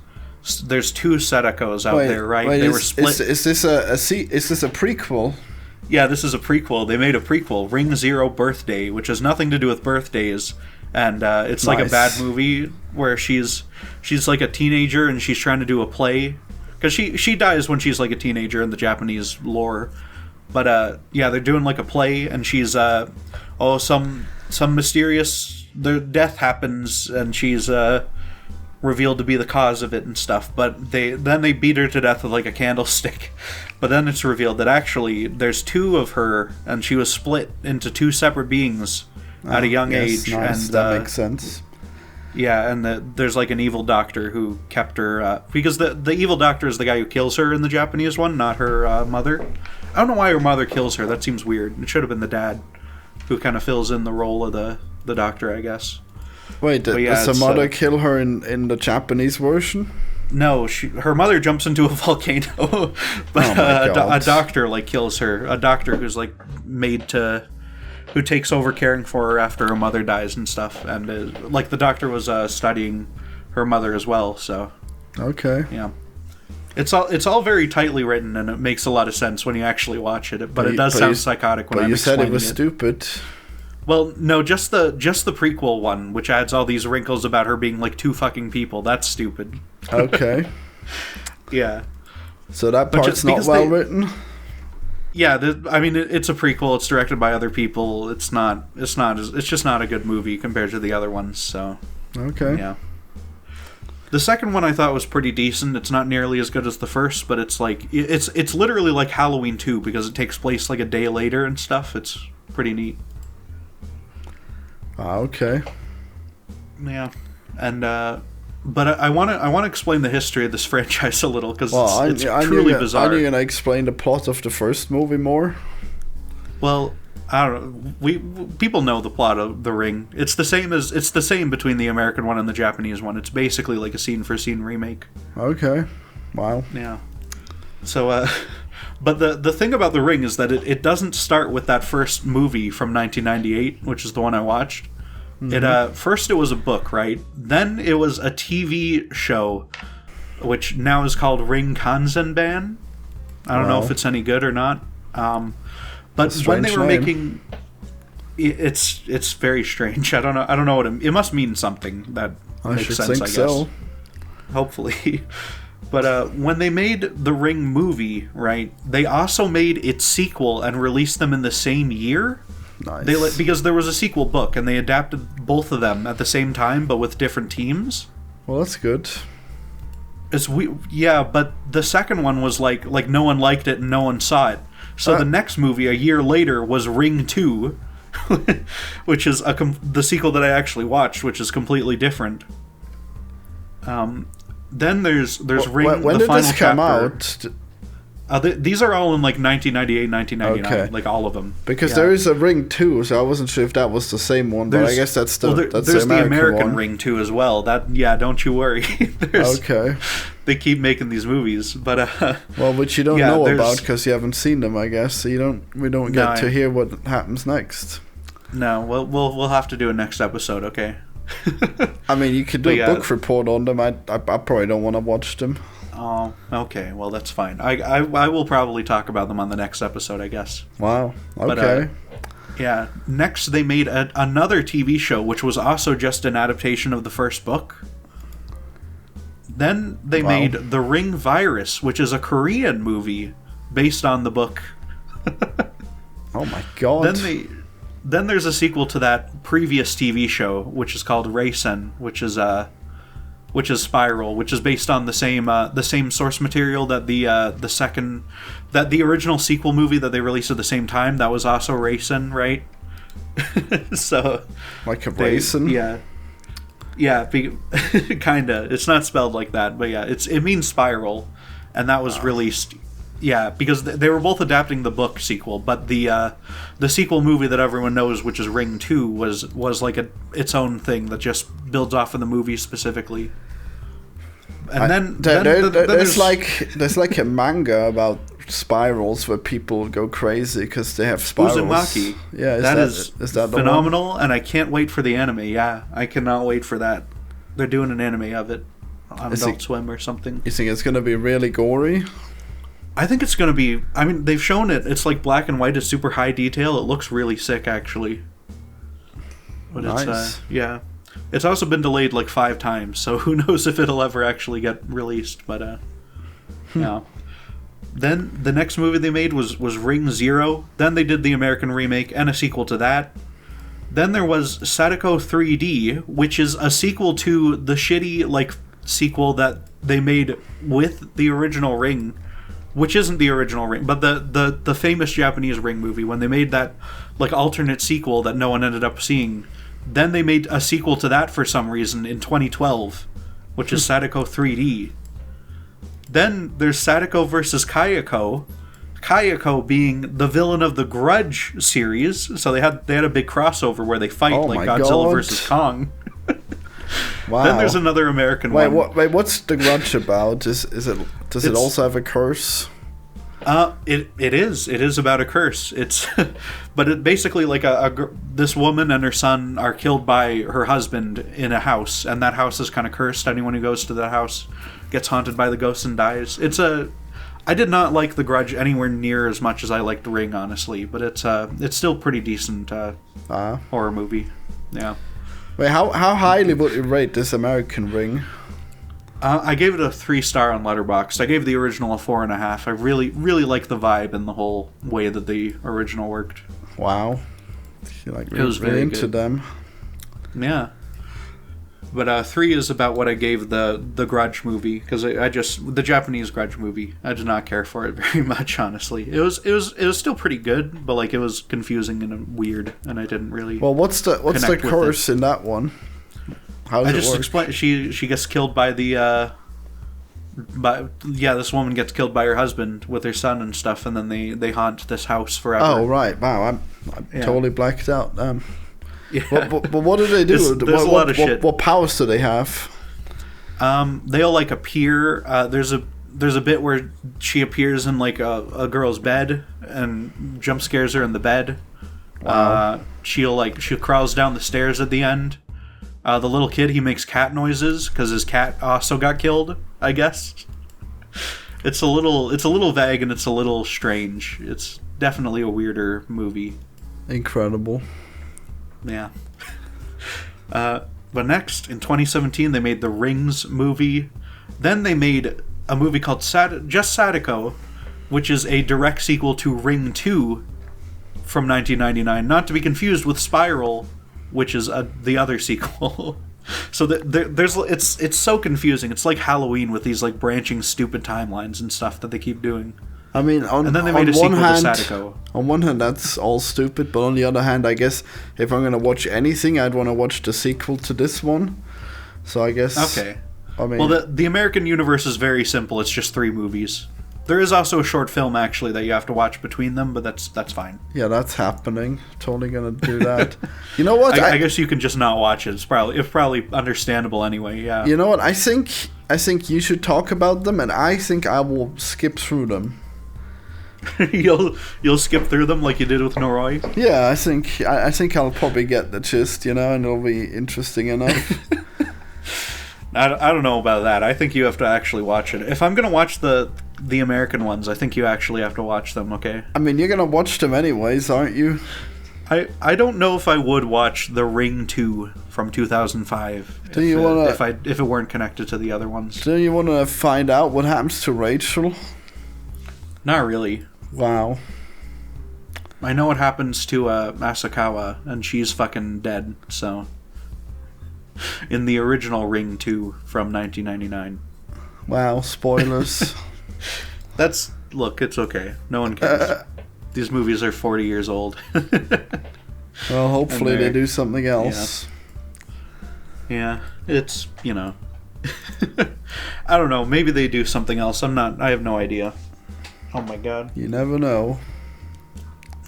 There's 2 Sadakos out there, right? They were split. Is this a prequel? Yeah, this is a prequel. They made a prequel, Ring Zero Birthday, which has nothing to do with birthdays. And it's like a bad movie where she's like a teenager and she's trying to do a play. Because she dies when she's like a teenager in the Japanese lore. But they're doing like a play and she's some mysterious death happens and she's revealed to be the cause of it and stuff. But they beat her to death with like a candlestick. But then it's revealed that actually there's 2 of her and she was split into 2 separate beings at a young age. Nice. And that makes sense. Yeah, and there's like an evil doctor who kept her because the evil doctor is the guy who kills her in the Japanese one, not her mother. I don't know why her mother kills her. That seems weird. It should have been the dad who kind of fills in the role of the doctor, I guess. Wait, does her mother kill her in the Japanese version? No, her mother jumps into a volcano, but a doctor like kills her. A doctor who's like who takes over caring for her after her mother dies and stuff, and like the doctor was studying her mother as well. So okay, yeah, it's all very tightly written, and it makes a lot of sense when you actually watch it. But it does sound psychotic when I'm explaining it. But you said it was stupid. Well, no, just the prequel one, which adds all these wrinkles about her being like 2 fucking people. That's stupid. Okay. Yeah. So that part's not well written. Yeah, it's a prequel. It's directed by other people. It's just not a good movie compared to the other ones. So. Okay. Yeah. The second one I thought was pretty decent. It's not nearly as good as the first, but it's like it's literally like Halloween 2 because it takes place like a day later and stuff. It's pretty neat. Okay. Yeah, and but I want to explain the history of this franchise a little because it's truly bizarre. Are you gonna explain the plot of the first movie more? Well, I don't know. People know the plot of The Ring. It's the same between the American one and the Japanese one. It's basically like a scene for scene remake. Okay. Wow. Yeah. So, but the thing about The Ring is that it doesn't start with that first movie from 1998, which is the one I watched. First it was a book, right? Then it was a TV show, which now is called Ring Kanzenban. I don't know if it's any good or not. But when they were making, it's very strange. I don't know what it must mean something that makes sense. I guess. So. Hopefully. But when they made the Ring movie, right, they also made its sequel and released them in the same year. Nice. Because there was a sequel book, and they adapted both of them at the same time, but with different teams. Well, that's good. But the second one was like no one liked it and no one saw it. So the next movie, a year later, was Ring 2, which is the sequel that I actually watched, which is completely different. Then there's Ring. When the did final this come chapter. out? These are all in like 1998, 1999, okay. like all of them. Because there is a Ring 2, so I wasn't sure if that was the same one, but I guess that's the there's the American one. Ring 2 as well. Don't you worry. Okay. They keep making these movies, but which you don't know about because you haven't seen them, I guess. So we don't get to hear what happens next. No, we'll have to do a next episode, okay? I mean, you could do a book report on them. I probably don't want to watch them. Oh, okay. Well, that's fine. I will probably talk about them on the next episode, I guess. Wow. Okay. But, next they made another TV show, which was also just an adaptation of the first book. Then they made The Ring Virus, which is a Korean movie based on the book. Oh my god. Then there's a sequel to that previous TV show, which is called Racen, which is Spiral, which is based on the same source material that the original sequel movie that they released at the same time. That was also Racen, right? So like a racing, kinda. It's not spelled like that, but yeah, it means spiral, and that was released. Yeah, because they were both adapting the book sequel, but the sequel movie that everyone knows, which is Ring 2, was like its own thing that just builds off of the movie specifically. And there's like a manga about spirals where people go crazy because they have spirals. Uzumaki. Yeah, is that phenomenal, and I can't wait for the anime. Yeah, I cannot wait for that. They're doing an anime of it on Adult Swim or something. You think it's going to be really gory? I think it's going to be... I mean, they've shown it. It's like black and white. It's super high detail. It looks really sick, actually. But nice. It's also been delayed like 5 times, so who knows if it'll ever actually get released. But, yeah. Then the next movie they made was Ring Zero. Then they did the American remake and a sequel to that. Then there was Sadako 3D, which is a sequel to the shitty, like, sequel that they made with the original Ring, which isn't the original Ring, but the famous Japanese Ring movie, when they made that like alternate sequel that no one ended up seeing. Then they made a sequel to that for some reason in 2012, which is Sadako 3D. Then there's Sadako vs. Kayako. Kayako being the villain of the Grudge series, so they had a big crossover where they fight like Godzilla vs. Kong. Wow. Then there's another American one. What's the Grudge about? Does it also have a curse? It is about a curse. It's but it basically like this woman and her son are killed by her husband in a house, and that house is kind of cursed. Anyone who goes to that house gets haunted by the ghosts and dies. I did not like The Grudge anywhere near as much as I liked Ring, honestly, but it's still pretty decent horror movie. Yeah. Wait, how highly would you rate this American Ring? I gave it a 3-star on Letterboxd. I gave the original a 4.5. I really, really like the vibe and the whole way that the original worked. Wow. You like it was very into good. Them. Yeah. But 3 is about what I gave the Grudge movie, because the Japanese Grudge movie, I did not care for it very much, honestly. It was still pretty good, but like it was confusing and weird, and I didn't really. Well, what's the curse in that one? How does it work? Explain. She gets killed by this woman gets killed by her husband with her son and stuff, and then they haunt this house forever. Oh right, wow, I'm totally blacked out. Yeah. But what do they do? There's a lot of shit. What powers do they have? They'll like appear. There's there's a bit where she appears in like a girl's bed and jump scares her in the bed. Wow. She crawls down the stairs at the end. The little kid, he makes cat noises because his cat also got killed, I guess. It's a little vague and it's a little strange. It's definitely a weirder movie. Incredible. Yeah. But next, in 2017, they made the Rings movie. Then they made a movie called Just Sadako, which is a direct sequel to Ring 2 from 1999. Not to be confused with Spiral, which is the other sequel. So it's so confusing. It's like Halloween with these like branching stupid timelines and stuff that they keep doing. I mean, And then they made a sequel to Sadako. On one hand, that's all stupid, but on the other hand, I guess if I'm gonna watch anything, I'd want to watch the sequel to this one. So I guess. Okay. I mean, Well, the American universe is very simple. It's just 3 movies. There is also a short film actually that you have to watch between them, but that's fine. yeah, that's happening. Totally gonna do that. You know what? I guess you can just not watch it. It's probably understandable anyway. Yeah. You know what? I think you should talk about them, and I think I will skip through them. You'll skip through them like you did with Noroi. Yeah, I think I'll probably get the gist, and it'll be interesting enough. I don't know about that. I think you have to actually watch it. If I'm gonna watch the American ones, I think you actually have to watch them. Okay. I mean, you're gonna watch them anyways, aren't you? I don't know if I would watch The Ring 2 from 2005 if it weren't connected to the other ones. Do you wanna find out what happens to Rachel? Not really. Wow. I know what happens to Asakawa, and she's fucking dead, so... In the original Ring 2 from 1999. Wow, spoilers. Look, it's okay. No one cares. These movies are 40 years old. Well, hopefully they do something else. Yeah, it's, I don't know, maybe they do something else. I have no idea. Oh my god. You never know.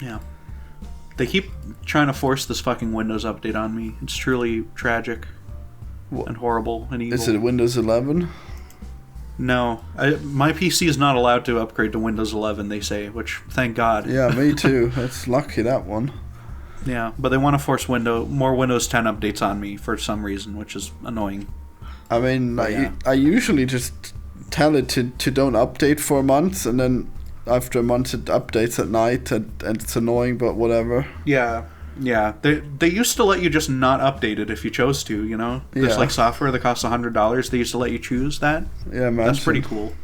Yeah. They keep trying to force this fucking Windows update on me. It's truly tragic and horrible and evil. Is it Windows 11? No. My PC is not allowed to upgrade to Windows 11, they say, which, thank God. Yeah, me too. That's lucky, that one. Yeah, but they want to force more Windows 10 updates on me for some reason, which is annoying. I mean, I usually just tell it to don't update for a month, and then after a month it updates at night, and it's annoying, but whatever. Yeah. They used to let you just not update it if you chose to, There's Yeah. like software that costs $100. They used to let you choose that. Yeah, man. That's pretty cool.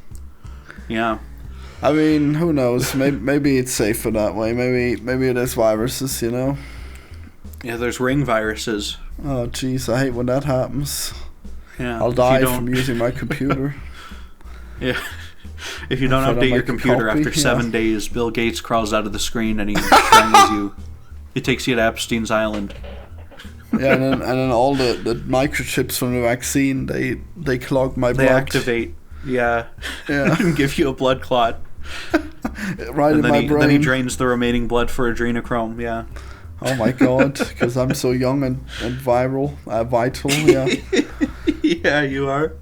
Yeah. I mean, who knows? Maybe it's safer that way. Maybe it is viruses, Yeah, there's ring viruses. Oh, jeez, I hate when that happens. Yeah. I'll die from using my computer. Yeah. If you don't If I don't update your make a computer copy, after 7 days, Bill Gates crawls out of the screen and he strangles you. He takes you to Epstein's Island. Yeah, and then all the microchips from the vaccine, they clog my blood. They activate, yeah. And give you a blood clot. Right in my brain. Then he drains the remaining blood for adrenochrome, yeah. Oh my god, because I'm so young and vital, yeah. Yeah, you are.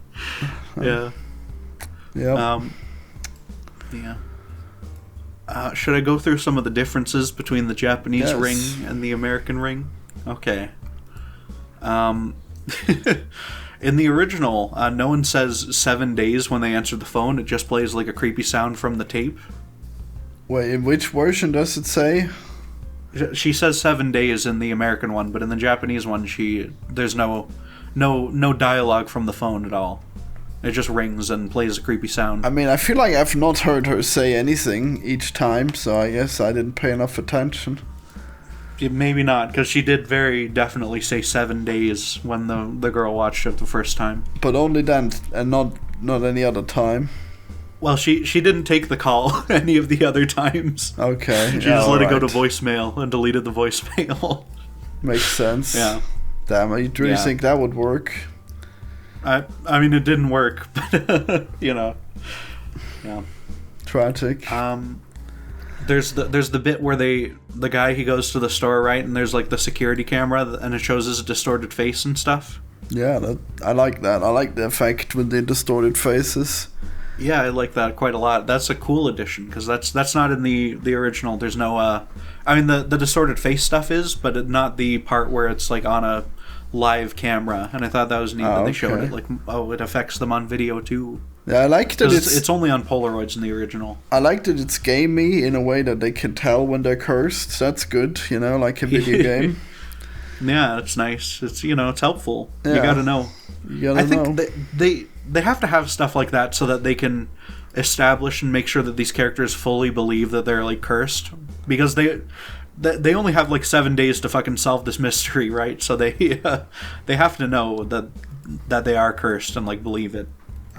Yeah. Yeah. Yeah. Should I go through some of the differences between the Japanese Yes. ring and the American ring? Okay. In the original, no one says 7 days when they answer the phone. It just plays like a creepy sound from the tape. Wait, in which version does it say? She says 7 days in the American one, but in the Japanese one, there's no dialogue from the phone at all. It just rings and plays a creepy sound. I mean, I feel like I've not heard her say anything each time, so I guess I didn't pay enough attention. Maybe not, because she did very definitely say 7 days when the girl watched it the first time. But only then, and not any other time. Well, she didn't take the call any of the other times. Okay. She just let it go to voicemail and deleted the voicemail. Makes sense. Yeah. Damn, I really think that would work. I mean, it didn't work, but, Yeah. Tragic. There's the bit where the guy, he goes to the store, right, and there's like the security camera and it shows his distorted face and stuff. Yeah, I like that. I like the effect with the distorted faces. Yeah, I like that quite a lot. That's a cool addition because that's not in the original. There's no I mean the distorted face stuff is, but not the part where it's like on a live camera. And I thought that was neat that they showed it. Like, oh, it affects them on video too. Yeah, I like that it's only on Polaroids in the original. I like that it's gamey in a way that they can tell when they're cursed. That's good, like a video game. Yeah, it's nice. It's it's helpful. Yeah. You got to know. I think they have to have stuff like that so that they can establish and make sure that these characters fully believe that they're like cursed, because they only have like 7 days to fucking solve this mystery, right? So they have to know that they are cursed and like believe it.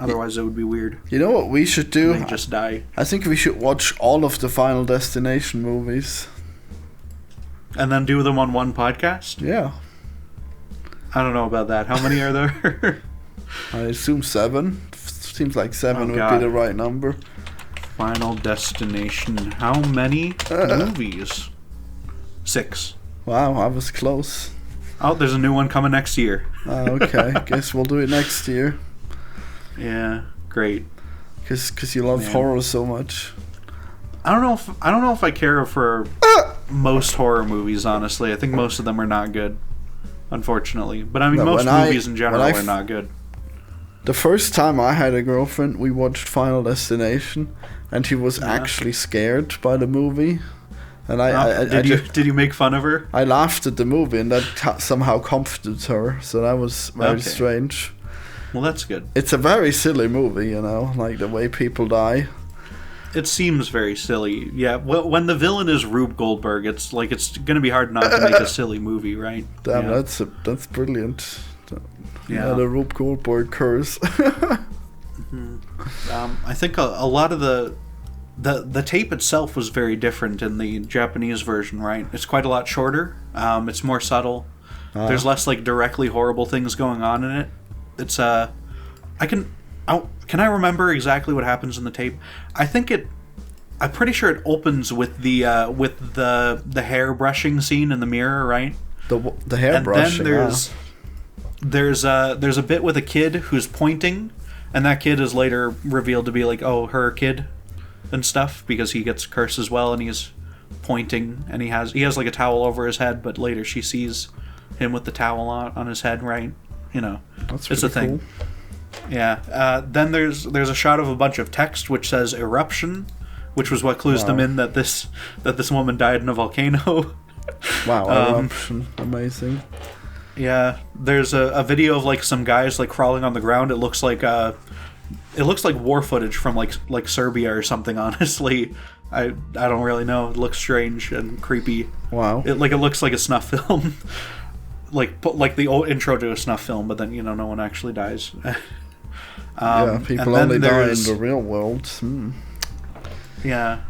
Otherwise, it would be weird. You know what we should do? They just die. I think we should watch all of the Final Destination movies. And then do them on one podcast? Yeah. I don't know about that. How many are there? I assume 7. Seems like 7 would be the right number. Final Destination. How many movies? 6. Wow, I was close. Oh, there's a new one coming next year. Okay, guess we'll do it next year. Yeah, great. Because you love horror so much. I don't know if I care for most horror movies. Honestly, I think most of them are not good, unfortunately. But I mean, most movies in general are not good. The first time I had a girlfriend, we watched Final Destination, and she was actually scared by the movie. And did you make fun of her? I laughed at the movie, and that somehow comforted her. So that was very strange. Well, that's good. It's a very silly movie, like the way people die. It seems very silly. Yeah, when the villain is Rube Goldberg, it's going to be hard not to make a silly movie, right? Damn, that's brilliant. Yeah, the Rube Goldberg curse. Mm-hmm. I think a lot of the tape itself was very different in the Japanese version, right? It's quite a lot shorter. It's more subtle. There's less like directly horrible things going on in it. It's can I remember exactly what happens in the tape? I'm pretty sure it opens with the hair brushing scene in the mirror, right? The hair brushing. And then there's a bit with a kid who's pointing, and that kid is later revealed to be like, oh, her kid and stuff, because he gets cursed as well, and he's pointing, and he has like a towel over his head, but later she sees him with the towel on his head, right? That's a thing. Cool. Yeah. Then there's a shot of a bunch of text which says eruption, which was what clues them in that this woman died in a volcano. Wow, eruption, amazing. Yeah, there's a video of like some guys like crawling on the ground. It looks like war footage from like Serbia or something. Honestly, I don't really know. It looks strange and creepy. Wow. It looks like a snuff film. like the old intro to a snuff film, but then no one actually dies. People only die in the real world. Yeah,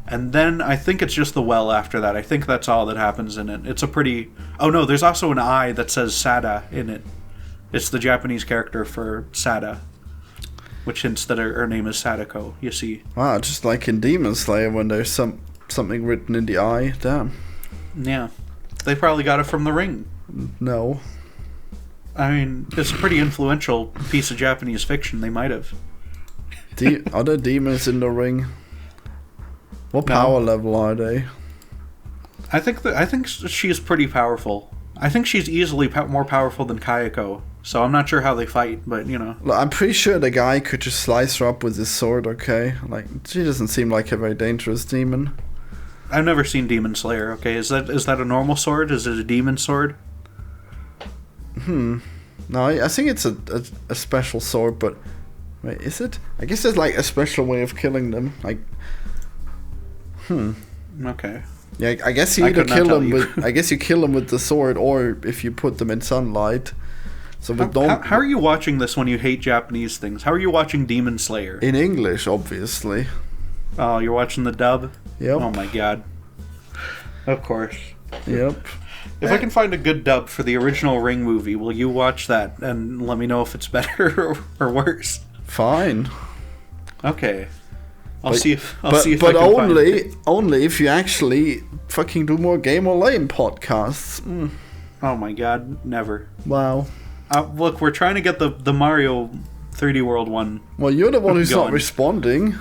and then I think it's just the well after that. I think that's all that happens in it. It's a pretty... Oh no, there's also an eye that says Sada in it. It's the Japanese character for Sada, which hints that her name is Sadako, you see. Wow, just like in Demon Slayer when there's something written in the eye. Damn. Yeah, they probably got it from The Ring. No. I mean, it's a pretty influential piece of Japanese fiction. They might have. Are there demons in The Ring? What power level are they? I think she's pretty powerful. I think she's easily more powerful than Kayako. So I'm not sure how they fight, but Look, I'm pretty sure the guy could just slice her up with his sword. Okay, like she doesn't seem like a very dangerous demon. I've never seen Demon Slayer. Okay, is that a normal sword? Is it a demon sword? No, I think it's a special sword, but wait, is it? I guess there's like a special way of killing them. Like, Okay. Yeah, I guess you either kill them with. I guess you kill them with the sword, or if you put them in sunlight. So how are you watching this when you hate Japanese things? How are you watching Demon Slayer? In English, obviously. Oh, you're watching the dub? Yep. Oh my god. Of course. Yep. If I can find a good dub for the original Ring movie, will you watch that and let me know if it's better or worse? Fine. Okay. I'll see if I can find it. only if you actually fucking do more Game or Lane podcasts. Oh my god, never. Wow. Look, we're trying to get the Mario 3D World one. Well, you're the one who's not Going. responding.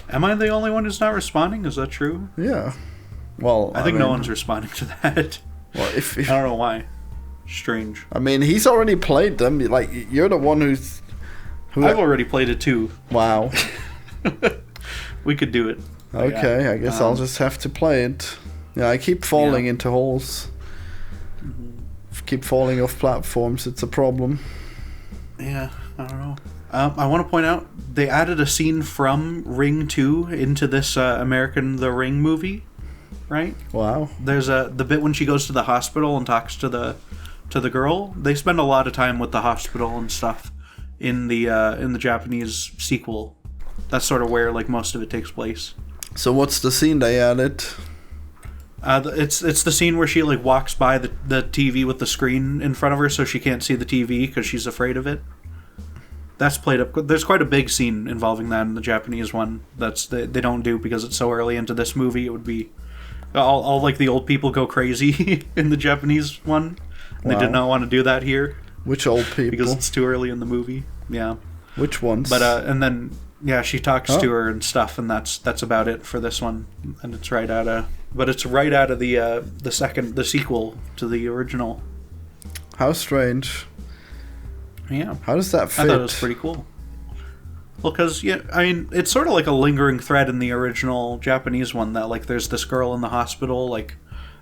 Am I the only one who's not responding? Is that true? Yeah. Well, I think no one's responding to that. Well, if I don't know why. Strange. I mean, he's already played them. Like, you're the one who I've already played it too. Wow. We could do it. Okay, Yeah. I guess I'll just have to play it. Yeah, I keep falling Yeah. into holes. Keep falling off platforms. It's a problem. Yeah, I don't know. I want to point out they added a scene from Ring 2 into this American The Ring movie, right? Wow. There's the bit when she goes to the hospital and talks to the girl. They spend a lot of time with the hospital and stuff in the Japanese sequel. That's sort of where like most of it takes place. So what's the scene they added? It's the scene where she like walks by the TV with the screen in front of her, so she can't see the TV because she's afraid of it. That's played up. There's quite a big scene involving that in the Japanese one. They don't do because it's so early into this movie. It would be all like the old people go crazy in the Japanese one. They did not want to do that here Which old people? because it's too early in the movie. Yeah, Which ones? but and then yeah, she talks to her and stuff, and that's about it for this one. And it's right out of. But it's right out of the sequel to the original. How strange. Yeah. How does that fit? I thought it was pretty cool. Well, because, yeah, I mean, it's sort of like a lingering thread in the original Japanese one that, like, there's this girl in the hospital, like,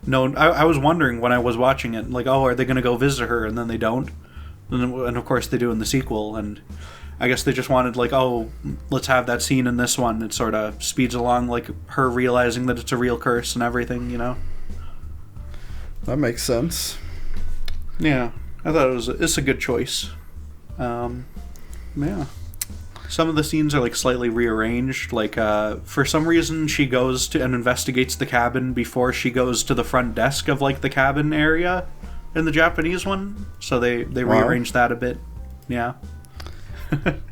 no, I was wondering when I was watching it, like, oh, are they going to go visit her? And then they don't. And of course they do in the sequel, and I guess they just wanted, like, oh, let's have that scene in this one. It sort of speeds along, like, her realizing that it's a real curse and everything, you know? That makes sense. Yeah, I thought it's a good choice. Yeah. Some of the scenes are like slightly rearranged. Like, for some reason, she goes to and investigates the cabin before she goes to the front desk of like the cabin area in the Japanese one. So they rearranged that a bit. Yeah.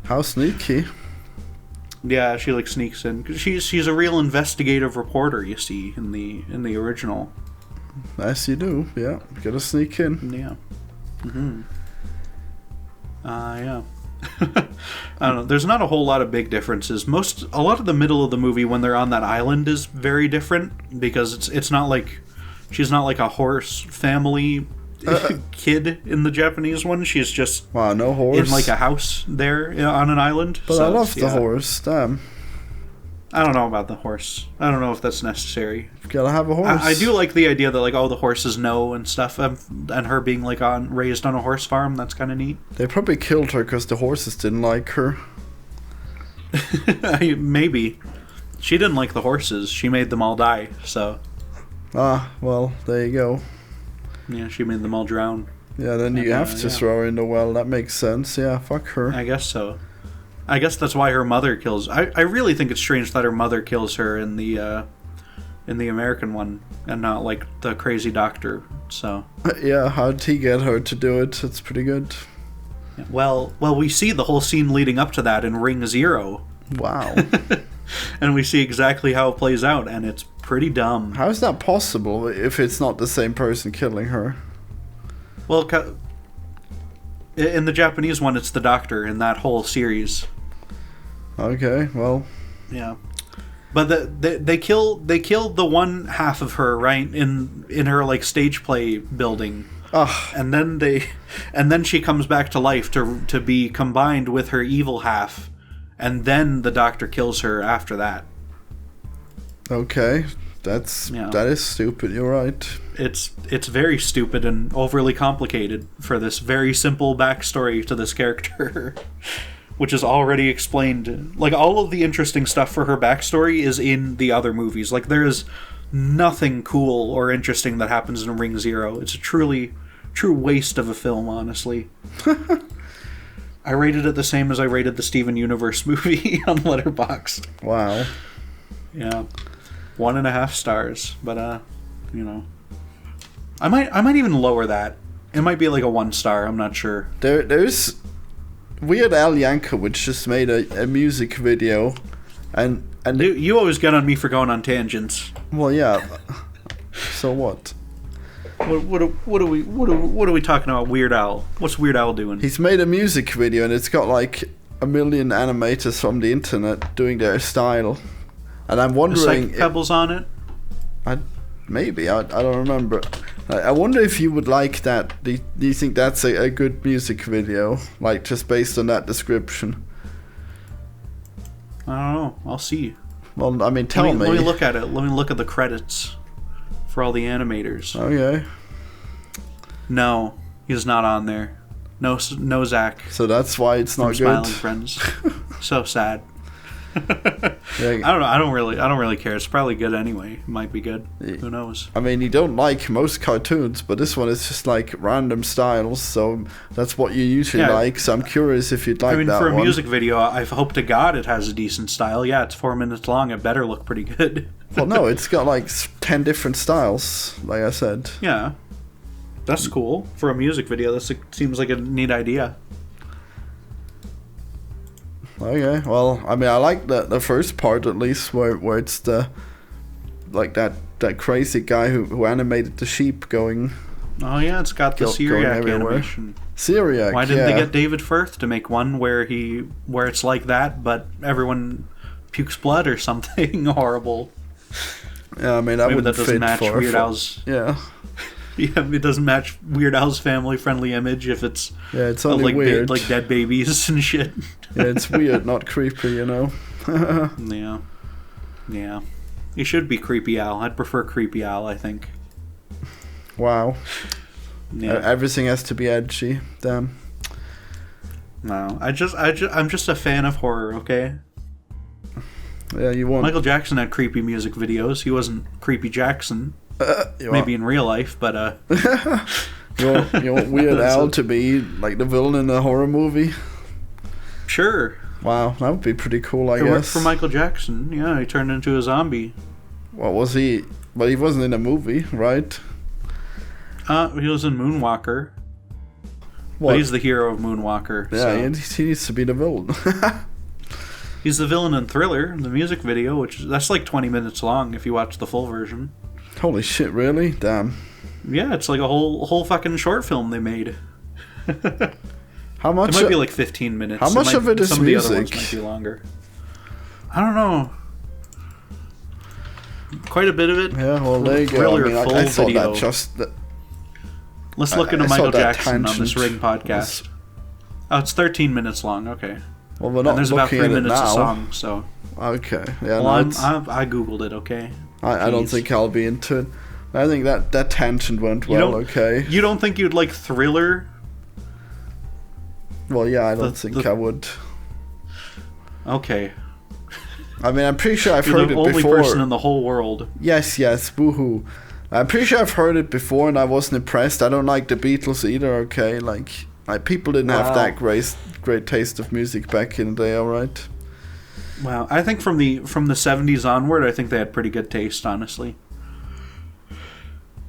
How sneaky. Yeah, she like sneaks in 'cause she's a real investigative reporter. You see in the original. As you do, yeah. Gotta sneak in. Yeah. Yeah. I don't know. There's not a whole lot of big differences. A lot of the middle of the movie when they're on that island is very different because it's not like she's not like a horse family kid in the Japanese one. She's just Wow, no horse. in like a house there on an island. But So I love it's- the yeah. horse. Damn. I don't know about the horse. I don't know if that's necessary. Gotta have a horse. I do like the idea that like the horses know and stuff, and her being like raised on a horse farm. That's kind of neat. They probably killed her because the horses didn't like her. Maybe she didn't like the horses. She made them all die. So Ah, well, there you go. yeah, she made them all drown. Yeah, then you have to yeah. throw her in the well. That makes sense. Yeah, fuck her. I guess so. I guess that's why her mother kills. I really think it's strange that her mother kills her in the American one and not like the crazy doctor. So Yeah, how'd he get her to do it? It's pretty good. well, we see the whole scene leading up to that in Ring Zero, Wow. and we see exactly how it plays out, and it's pretty dumb. How is that possible if it's not the same person killing her? Well, in the Japanese one, it's the doctor in that whole series. Okay, well, Yeah, but they kill the one half of her right in her like stage play building, ugh. and then she comes back to life to be combined with her evil half, and then the doctor kills her after that. Okay, Yeah. that is stupid. You're right. It's very stupid and overly complicated for this very simple backstory to this character. Which is already explained. Like, all of the interesting stuff for her backstory is in the other movies. Like, there is nothing cool or interesting that happens in Ring Zero. It's a true waste of a film, honestly. I rated it the same as I rated the Steven Universe movie on Letterboxd. Wow. Yeah. 1.5 stars. But, you know. I might even lower that. It might be like a 1 star, I'm not sure. There's Weird Al Yankovic just made a music video, and You always get on me for going on tangents. well, yeah. So what? What are we talking about? Weird Al. What's Weird Al doing? He's made a music video, and it's got like a million animators from the internet doing their style, and I'm wondering. Psychic Pebbles on it. I don't remember. I wonder if you would like that. Do you think that's a good music video? Like, just based on that description? I don't know. I'll see. Well, I mean, tell me. Let me look at it. Let me look at the credits for all the animators. Okay. No, he's not on there. No Zach. So that's why it's not good. Smiling Friends. So sad. Yeah. I don't know. I don't really care. It's probably good anyway. It might be good. Who knows? I mean, you don't like most cartoons, but this one is just like random styles, so that's what you usually like. So I'm curious if you'd like that one. I mean, for a music video, I hope to God it has a decent style. Yeah, it's 4 minutes long. It better look pretty good. Well, no, it's got like 10 different styles, like I said. Yeah. That's cool. For a music video, this seems like a neat idea. Okay, well, I mean, I like the first part at least, where it's the like that crazy guy who animated the sheep going. Oh yeah, it's got the Syriac animation. Syriac. Why didn't they get David Firth to make one where it's like that, but everyone pukes blood or something horrible? Yeah, I mean that wouldn't fit match for Weird Al's. Yeah. Yeah, it doesn't match Weird Al's family-friendly image if it's it's only like weird, like dead babies and shit. Yeah, it's weird, not creepy, you know. Yeah. He should be Creepy Al. I'd prefer Creepy Al, I think. Wow. Yeah. Everything has to be edgy. Damn. No, I'm just a fan of horror. Okay. Yeah, you want. Michael Jackson had creepy music videos. He wasn't Creepy Jackson. Maybe in real life, but you want Weird Al to be like the villain in a horror movie? Sure. Wow, that would be pretty cool, I guess. It worked for Michael Jackson. Yeah, he turned into a zombie. What was he? But he wasn't in a movie, right? He was in Moonwalker. What? But he's the hero of Moonwalker. Yeah, so. he needs to be the villain. He's the villain in Thriller, the music video, that's like 20 minutes long if you watch the full version. Holy shit, really? Damn. Yeah, it's like a whole fucking short film they made. How much? It might be like 15 minutes. How much of it is some music? Some of the other ones might be longer. I don't know. Quite a bit of it. Yeah, well, there you go. I mean, I saw video. that just... Let's look into Michael Jackson tangent. on this Ring podcast. Oh, it's 13 minutes long. Okay. Well, we're not and there's about 3 minutes now. a song, so... Okay. Yeah, well, I googled it, okay? I don't think I'll be into it. I think that tangent went well, okay. You don't think you'd like Thriller? Well, yeah, I don't think I would. Okay. I mean, I'm pretty sure I've heard it before. You're the only person in the whole world. Yes, woohoo. I'm pretty sure I've heard it before and I wasn't impressed. I don't like the Beatles either, okay? Like people didn't have that great taste of music back in the day, alright? Wow, I think from the 70s onward, I think they had pretty good taste, honestly.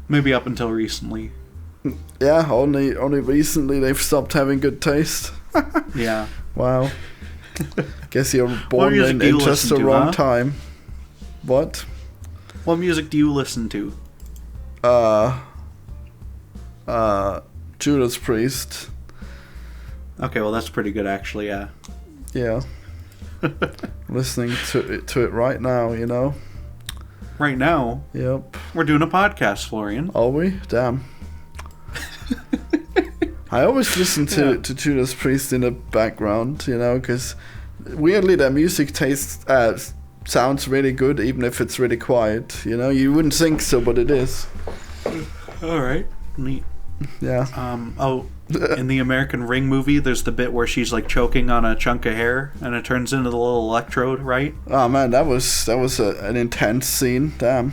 Maybe up until recently. Yeah, only recently they've stopped having good taste. Yeah. Wow. Guess you're born in just the wrong time. What? What music do you listen to? Judas Priest. Okay, well that's pretty good actually, yeah. Yeah. Listening to it right now, you know. Right now? Yep. We're doing a podcast, Florian. Are we? Damn. I always listen to Judas Priest in the background, you know, because weirdly their music taste sounds really good, even if it's really quiet. You know, you wouldn't think so, but it is. All right, neat. Yeah. In the American Ring movie, there's the bit where she's like choking on a chunk of hair, and it turns into the little electrode, right? Oh man, that was an intense scene. Damn.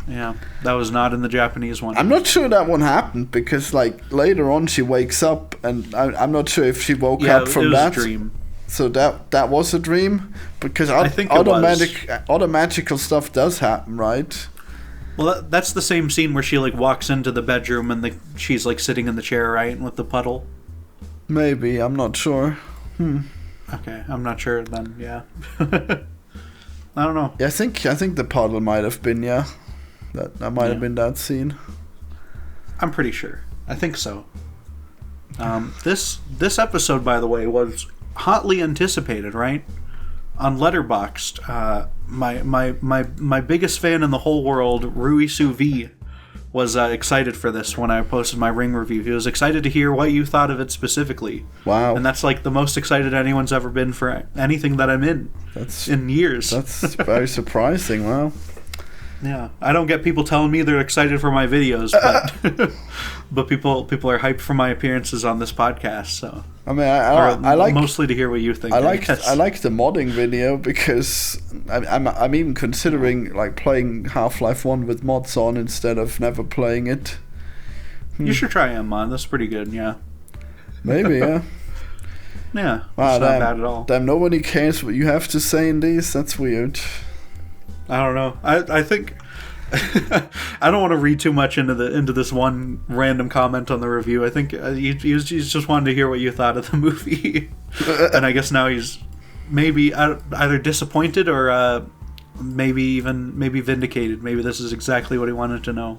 Yeah, that was not in the Japanese one. I'm not sure that one happened because like later on she wakes up, and I'm not sure if she woke up from that. A dream. So that was a dream because I think other magical stuff does happen, right? Well, that's the same scene where she like walks into the bedroom and she's like sitting in the chair, right, with the puddle. Maybe, I'm not sure. Okay, I'm not sure then. Yeah, I don't know. Yeah, I think the puddle might have been that might have been that scene. I'm pretty sure. I think so. This episode, by the way, was hotly anticipated, right? On Letterboxd, my biggest fan in the whole world, Rui Suvi, was excited for this when I posted my Ring review. He was excited to hear what you thought of it specifically. Wow. And that's like the most excited anyone's ever been for anything that I'm in years. That's very surprising. Wow. Yeah, I don't get people telling me they're excited for my videos, but but people are hyped for my appearances on this podcast. So I mean, I like mostly to hear what you think. I like the modding video because I'm even considering like playing Half-Life 1 with mods on instead of never playing it. You should try M-Mod. That's pretty good. Yeah. Maybe, yeah. Yeah. Wow, it's not bad at all. Damn, nobody cares what you have to say in these. That's weird. I don't know. I think I don't want to read too much into this one random comment on the review. I think he just wanted to hear what you thought of the movie, and I guess now he's maybe either disappointed or maybe vindicated. Maybe this is exactly what he wanted to know.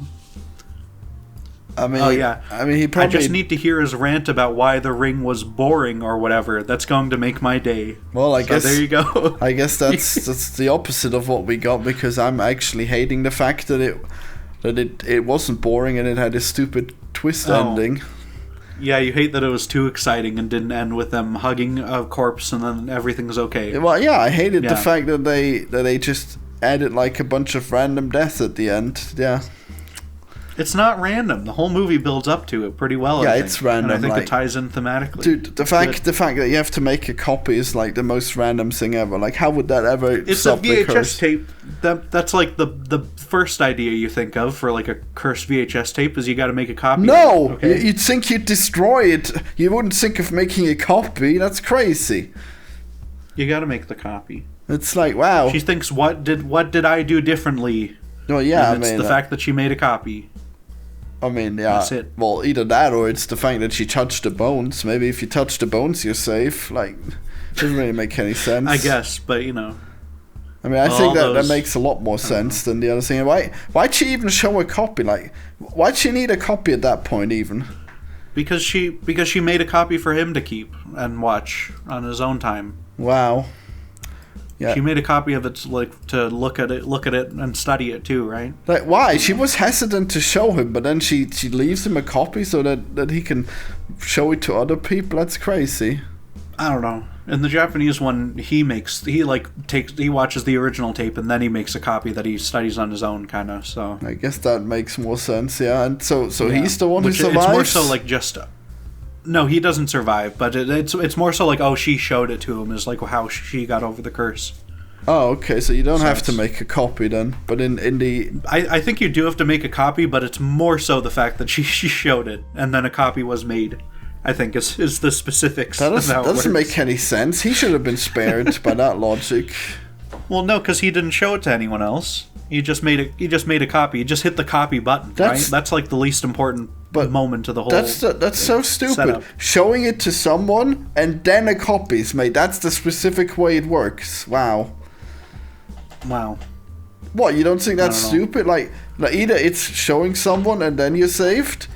I mean, oh yeah. I mean, he probably. I just need to hear his rant about why The Ring was boring or whatever. That's going to make my day. Well, I guess there you go. I guess that's the opposite of what we got because I'm actually hating the fact that it wasn't boring and it had a stupid twist ending. Yeah, you hate that it was too exciting and didn't end with them hugging a corpse and then everything's okay. Well, yeah, I hated the fact that they just added like a bunch of random deaths at the end. Yeah. It's not random. The whole movie builds up to it pretty well. Yeah, I think. It's random. And I think like, it ties in thematically. Dude, the fact that you have to make a copy is like the most random thing ever. Like, how would that ever? It's a VHS tape. That's like the first idea you think of for like a cursed VHS tape is you got to make a copy. No, okay? You'd think you'd destroy it. You wouldn't think of making a copy. That's crazy. You got to make the copy. It's like, wow. She thinks, what did I do differently? Well, yeah, and it's the fact that she made a copy. I mean, yeah. That's it. Well, either that or it's the fact that she touched the bones. Maybe if you touch the bones, you're safe. Like, doesn't really make any sense. I guess, but you know. I mean, I think that makes a lot more sense than the other thing. Why'd she even show a copy? Like, why'd she need a copy at that point, even? Because she made a copy for him to keep and watch on his own time. Wow. Yeah. She made a copy of it like to look at it and study it too, right? Like, why? She was hesitant to show him, but then she leaves him a copy so that he can show it to other people. That's crazy. I don't know. In the Japanese one, he watches the original tape and then he makes a copy that he studies on his own, kind of. So I guess that makes more sense. Yeah, and so he's the one who survives. It's more so like just. No, he doesn't survive, but it's more so like, oh, she showed it to him, is like how she got over the curse. Oh, okay, so you don't have to make a copy then, but in the... I think you do have to make a copy, but it's more so the fact that she showed it, and then a copy was made, I think, is the specifics. That doesn't make any sense. He should have been spared by that logic. Well, no, because he didn't show it to anyone else. He just made a copy. He just hit the copy button, right? That's like the least important moment of the whole. That's so stupid. Setup. Showing it to someone and then a copy is made. That's the specific way it works. Wow. What, you don't think that's stupid? Like either it's showing someone and then you're saved,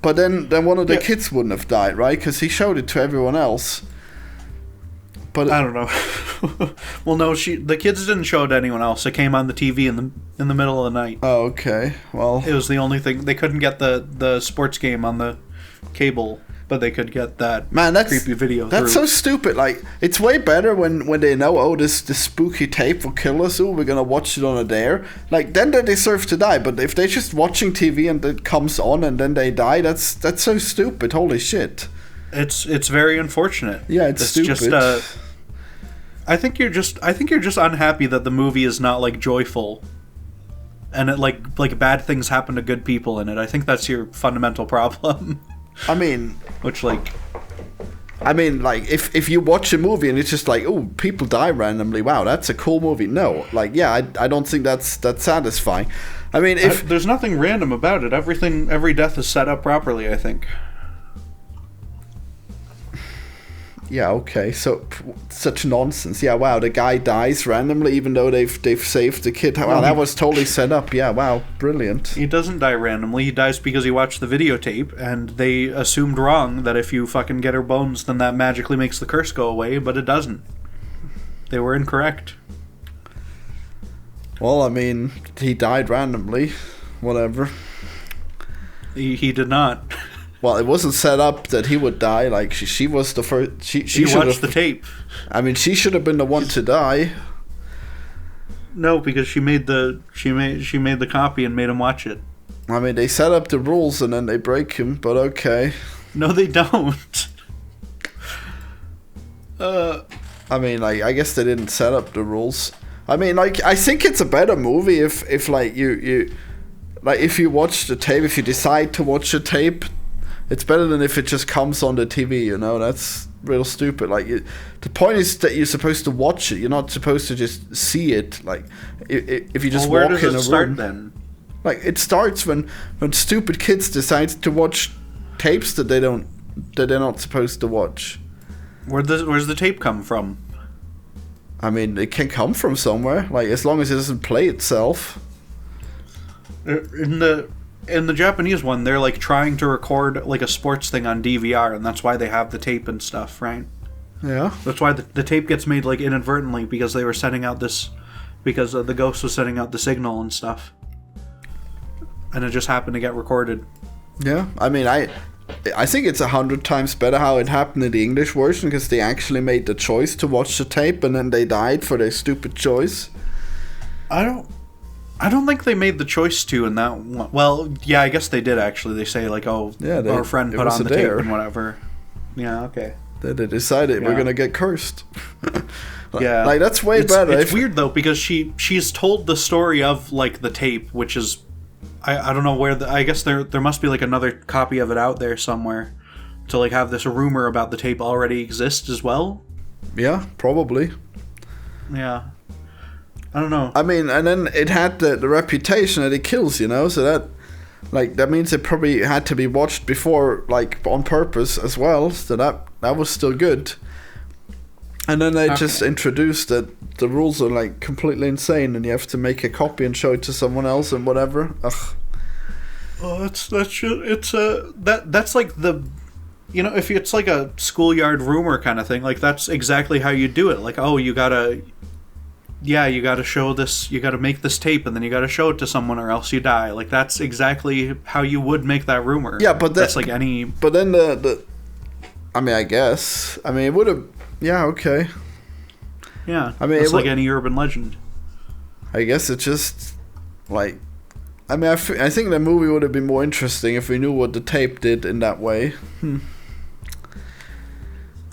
but then one of the kids wouldn't have died, right? Because he showed it to everyone else. But I don't know. Well, no, the kids didn't show it to anyone else. It came on the TV in the middle of the night. Oh, okay. Well, it was the only thing. They couldn't get the sports game on the cable, but they could get that creepy video. That's so stupid. Like, it's way better when they know, oh, this spooky tape will kill us. Oh, we're gonna watch it on a dare. Like, then they deserve to die. But if they're just watching TV and it comes on and then they die, that's so stupid. Holy shit. It's very unfortunate. Yeah, it's stupid. Just, I think you're just unhappy that the movie is not like joyful, and it like bad things happen to good people in it. I think that's your fundamental problem. I mean, if you watch a movie and it's just like, oh, people die randomly, wow, that's a cool movie. No, like, yeah, I don't think that's satisfying. I mean, if there's nothing random about it, every death is set up properly, I think. Yeah, okay. So such nonsense. Yeah, wow. The guy dies randomly, even though they've saved the kid. Wow, that was totally set up. Yeah, wow, brilliant. He doesn't die randomly. He dies because he watched the videotape, and they assumed wrong that if you fucking get her bones, then that magically makes the curse go away, but it doesn't. They were incorrect. Well, I mean, he died randomly. Whatever. He did not. Well, it wasn't set up that he would die. Like she was the first. She watched the tape. I mean, she should have been the one to die. No, because she made the copy and made him watch it. I mean, they set up the rules and then they break him. But okay. No, they don't. I mean, like, I guess they didn't set up the rules. I mean, like, I think it's a better movie if like you like if you watch the tape, if you decide to watch the tape, it's better than if it just comes on the TV. You know, that's real stupid. Like, the point is that you're supposed to watch it. You're not supposed to just see it. Like, if you just walk in a room. Where does it start then? Like, it starts when stupid kids decide to watch tapes that they're not supposed to watch. Where's the tape come from? I mean, it can come from somewhere. Like, as long as it doesn't play itself. In the Japanese one, they're like trying to record like a sports thing on DVR, and that's why they have the tape and stuff, right? Yeah. That's why the tape gets made like inadvertently, because they were setting out because the ghost was setting out the signal and stuff, and it just happened to get recorded. Yeah, I mean, I think it's 100 times better how it happened in the English version, because they actually made the choice to watch the tape and then they died for their stupid choice. I don't think they made the choice to in that one. Well, yeah, I guess they did actually. They say like, oh, yeah, our friend put on the tape and whatever. Yeah, okay. They decided we're gonna get cursed. Yeah, like that's way better. It's weird though, because she's told the story of like the tape, which is I don't know where I guess there must be like another copy of it out there somewhere to like have this rumor about the tape already exist as well. Yeah, probably. Yeah. I don't know. I mean, and then it had the reputation that it kills, you know, so that means it probably had to be watched before, like, on purpose as well, so that was still good. And then they just introduced that the rules are, like, completely insane, and you have to make a copy and show it to someone else and whatever. Ugh. Oh, that's like the, you know, if it's like a schoolyard rumor kind of thing, like, that's exactly how you do it. Like, oh, you gotta show this, you gotta make this tape, and then you gotta show it to someone or else you die. Like, that's exactly how you would make that rumor. Yeah, but that's like any... But then I mean, I guess. I mean, it would have... Yeah, okay. Yeah, I mean, it's like any urban legend. I guess it just, like... I mean, I think the movie would have been more interesting if we knew what the tape did in that way.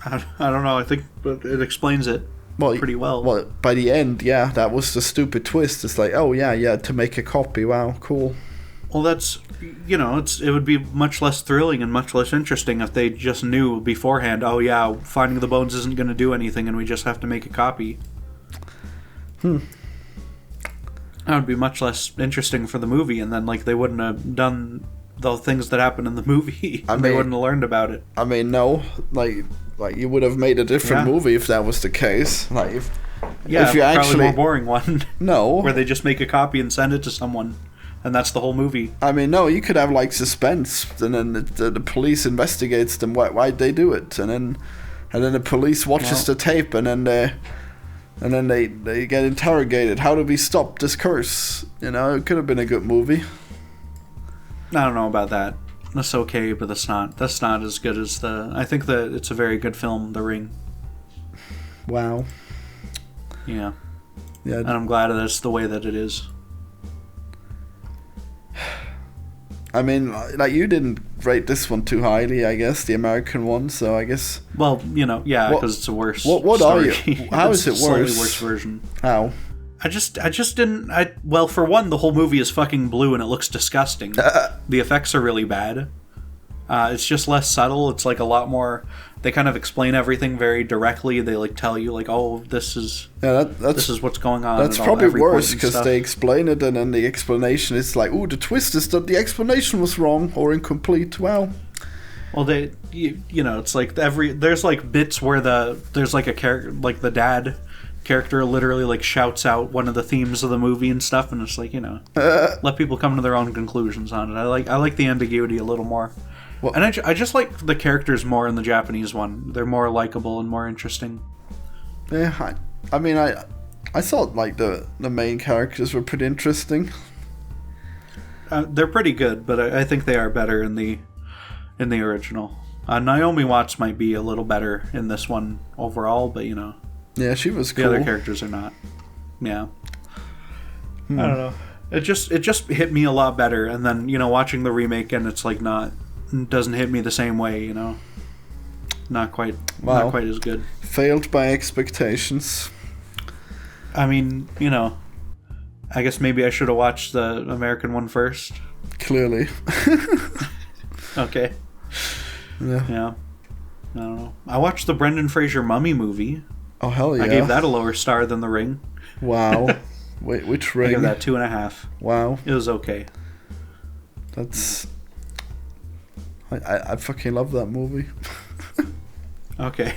I don't know, I think it explains it. Pretty well. Well, by the end, yeah, that was the stupid twist. It's like, oh yeah, to make a copy. Wow, cool. Well, that's, you know, it would be much less thrilling and much less interesting if they just knew beforehand, oh yeah, finding the bones isn't going to do anything and we just have to make a copy. That would be much less interesting for the movie, and then, like, they wouldn't have done the things that happened in the movie. They wouldn't have learned about it. I mean, no, like you would have made a different movie if that was the case. Like, if you probably more boring one. No, where they just make a copy and send it to someone, and that's the whole movie. I mean, no, you could have like suspense, and then the police investigates them. Why'd they do it? And then the police watches the tape, and then they get interrogated. How do we stop this curse? You know, it could have been a good movie. I don't know about that. That's okay, but that's not as good as I think that it's a very good film, The Ring. Wow. Yeah. Yeah. And I'm glad that's the way that it is. I mean, like, you didn't rate this one too highly, I guess, the American one, so I guess... Well, you know, yeah, because it's a worse What story. Are you? How is it worse? Slightly worse version. How? I just didn't... Well, for one, the whole movie is fucking blue and it looks disgusting. The effects are really bad. It's just less subtle. It's like a lot more... They kind of explain everything very directly. They like tell you like, oh, this is this is what's going on. That's probably worse because they explain it and then the explanation is like, oh, the twist is that the explanation was wrong or incomplete. Well, Well, it's like there's like bits where there's like a character, like the dad character literally like shouts out one of the themes of the movie and stuff, and it's like, let people come to their own conclusions on it. I like the ambiguity a little more. Well, and I just like the characters more in the Japanese one. They're more likable and more interesting. Yeah, I mean, I thought like the main characters were pretty interesting. They're pretty good, but I think they are better in the original. Naomi Watts might be a little better in this one overall, but yeah, she was cool. The other characters are not. Yeah. I don't know. It just hit me a lot better, and then watching the remake and it's like doesn't hit me the same way. Not quite as good. Failed by expectations. I mean, I guess maybe I should have watched the American one first. Clearly. Okay. Yeah. I don't know. I watched the Brendan Fraser Mummy movie. Oh, hell yeah. I gave that a lower star than The Ring. Wow. Wait, which Ring? I gave that 2.5. Wow. It was okay. That's... I fucking love that movie. Okay.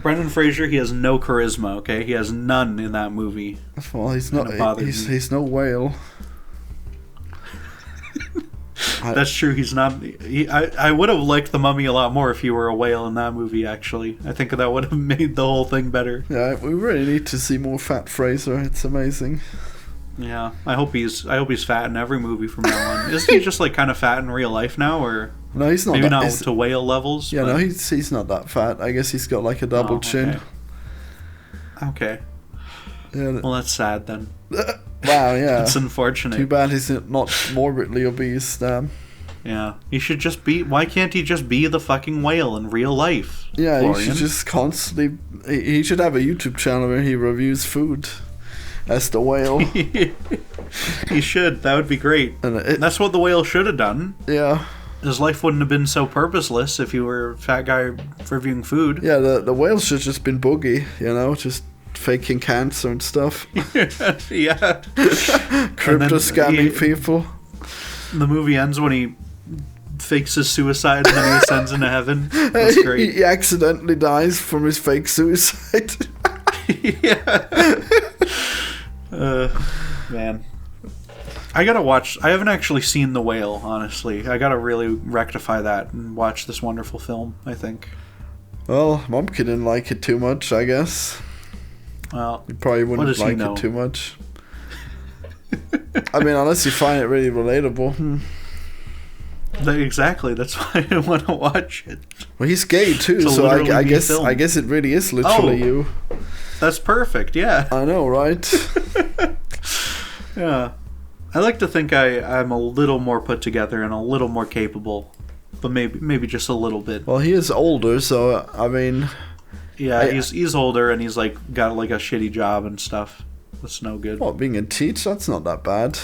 Brendan Fraser, he has no charisma, okay? He has none in that movie. Well, he's not... He's no whale. That's true, he's not... I would have liked The Mummy a lot more if he were a whale in that movie, actually. I think that would have made the whole thing better. Yeah, we really need to see more fat Fraser. It's amazing. Yeah, I hope he's fat in every movie from now on. Isn't he just like kind of fat in real life now, or no? He's not. Maybe not to whale levels. Yeah, but... no, he's not that fat. I guess he's got like a double chin. Okay. Yeah. Well, that's sad then. Wow. Yeah. It's unfortunate. Too bad he's not morbidly obese. Damn. Yeah, he should just be. Why can't he just be the fucking whale in real life? Yeah, Florian? He should just constantly. He should have a YouTube channel where he reviews food. As the whale. He should. That would be great. And that's what the whale should have done. Yeah. His life wouldn't have been so purposeless if he were a fat guy reviewing food. Yeah, the whale should have just been Boogie, just faking cancer and stuff. Yeah. Crypto scamming people. The movie ends when he fakes his suicide and then he ascends into heaven. That's great. He accidentally dies from his fake suicide. Yeah. Man. I haven't actually seen The Whale, honestly. I gotta really rectify that and watch this wonderful film, I think. Well, Mumkin didn't like it too much, I guess. Well, you probably wouldn't like it too much. I mean, unless you find it really relatable. Exactly, that's why I want to watch it. Well, he's gay too, so I guess it really is literally you. That's perfect, yeah. I know, right? Yeah. I like to think I'm a little more put together and a little more capable, but maybe just a little bit. Well, he is older, so I mean... Yeah, he's older and he's like got like a shitty job and stuff. That's no good. Well, being a teacher, that's not that bad.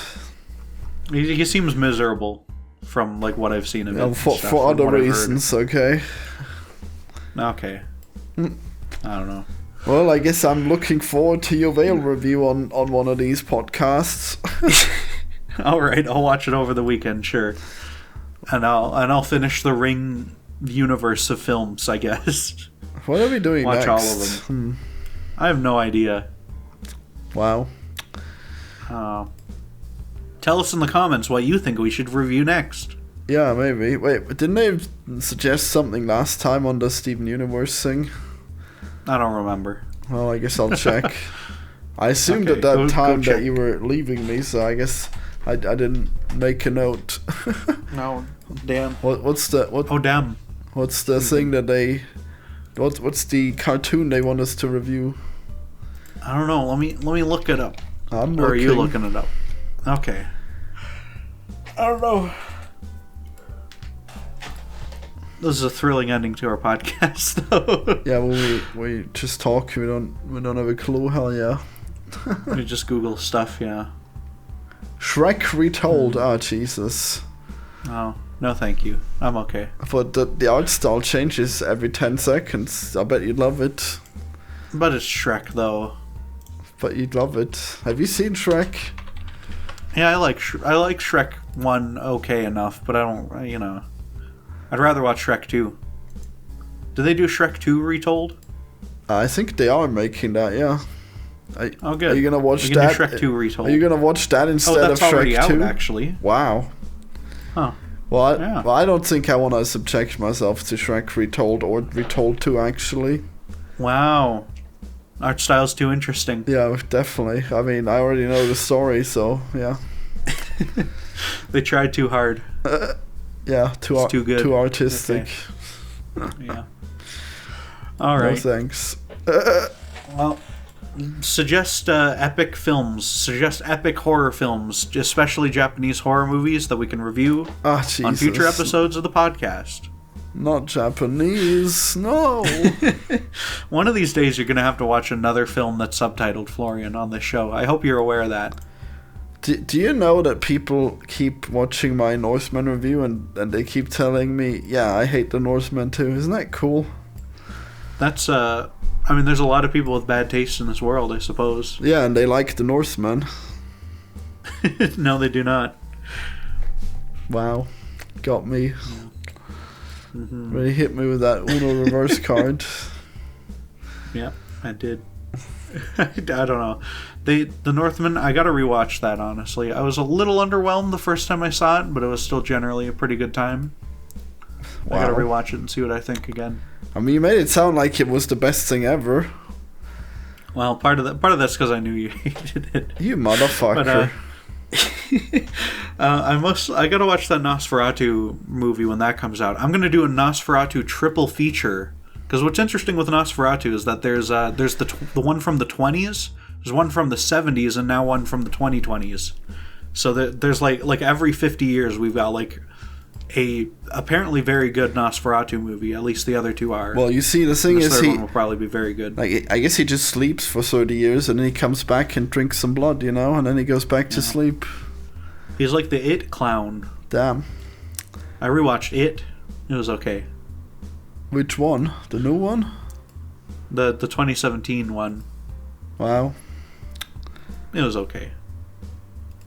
He seems miserable from like what I've seen of him. For other reasons, okay. Okay. I don't know. Well, I guess I'm looking forward to your Veil review on one of these podcasts. All right, I'll watch it over the weekend, sure. And I'll finish the Ring universe of films, I guess. What are we doing Watch next? all of them. I have no idea. Wow. Tell us in the comments what you think we should review next. Yeah, maybe. Wait, didn't they suggest something last time on the Steven Universe thing? I don't remember. Well, I guess I'll check. I assumed at that time that you were leaving me, so I guess I didn't make a note. No, damn. What's the Oh damn. What's the thing that they? What's the cartoon they want us to review? I don't know. Let me look it up. I'm or are you looking it up? Okay. I don't know. This is a thrilling ending to our podcast, though. Yeah, well, we just talk. We don't have a clue. Hell yeah. We just Google stuff. Yeah. Shrek Retold. Ah, Jesus. Oh no, thank you. I'm okay. But the art style changes every 10 seconds. I bet you'd love it. But it's Shrek, though. But you'd love it. Have you seen Shrek? Yeah, I like Shrek 1 okay enough, but I don't, I'd rather watch Shrek 2. Do they do Shrek 2 retold? I think they are making that, yeah. Oh, good. Are you gonna watch you can that? do Shrek 2 retold. Are you gonna watch that instead that's of Shrek already 2? out, actually. Wow. Huh. Well, Yeah. I don't think I want to subject myself to Shrek Retold or Retold 2, actually. Wow. Art style's too interesting. Yeah, definitely. I mean, I already know the story, so, yeah. They tried too hard. Yeah, It's too good. Too artistic. Yeah. All No right. thanks. Well, suggest epic films. Suggest epic horror films, especially Japanese horror movies that we can review Jesus. on future episodes of the podcast. Not Japanese, no. One of these days, you're going to have to watch another film that's subtitled, Florian, on this show. I hope you're aware of that. Do you know that people keep watching my Norseman review and they keep telling me, yeah, I hate the Norseman too? Isn't that cool? That's, I mean, there's a lot of people with bad taste in this world, I suppose. Yeah, and they like the Norseman. No, they do not. Wow. Got me. Mm-hmm. Really hit me with that Uno reverse card. Yeah, I did. I don't know. The Northman, I gotta rewatch that, honestly. I was a little underwhelmed the first time I saw it, but it was still generally a pretty good time. Wow. I gotta rewatch it and see what I think again. I mean, you made it sound like it was the best thing ever. Well, part of that's because I knew you hated it. You motherfucker. But, I gotta watch that Nosferatu movie when that comes out. I'm gonna do a Nosferatu triple feature. Because what's interesting with Nosferatu is that there's the one from the 20s, there's one from the 70s, and now one from the 2020s. So there's like every 50 years we've got like a apparently very good Nosferatu movie. At least the other two are. Well, you see, the thing the is, third he one will probably be very good. like I guess he just sleeps for 30 years and then he comes back and drinks some blood, you know, and then he goes back to sleep. He's like the It clown. Damn. I rewatched It. It was okay. Which one? The new one? The 2017 one. Wow. It was okay.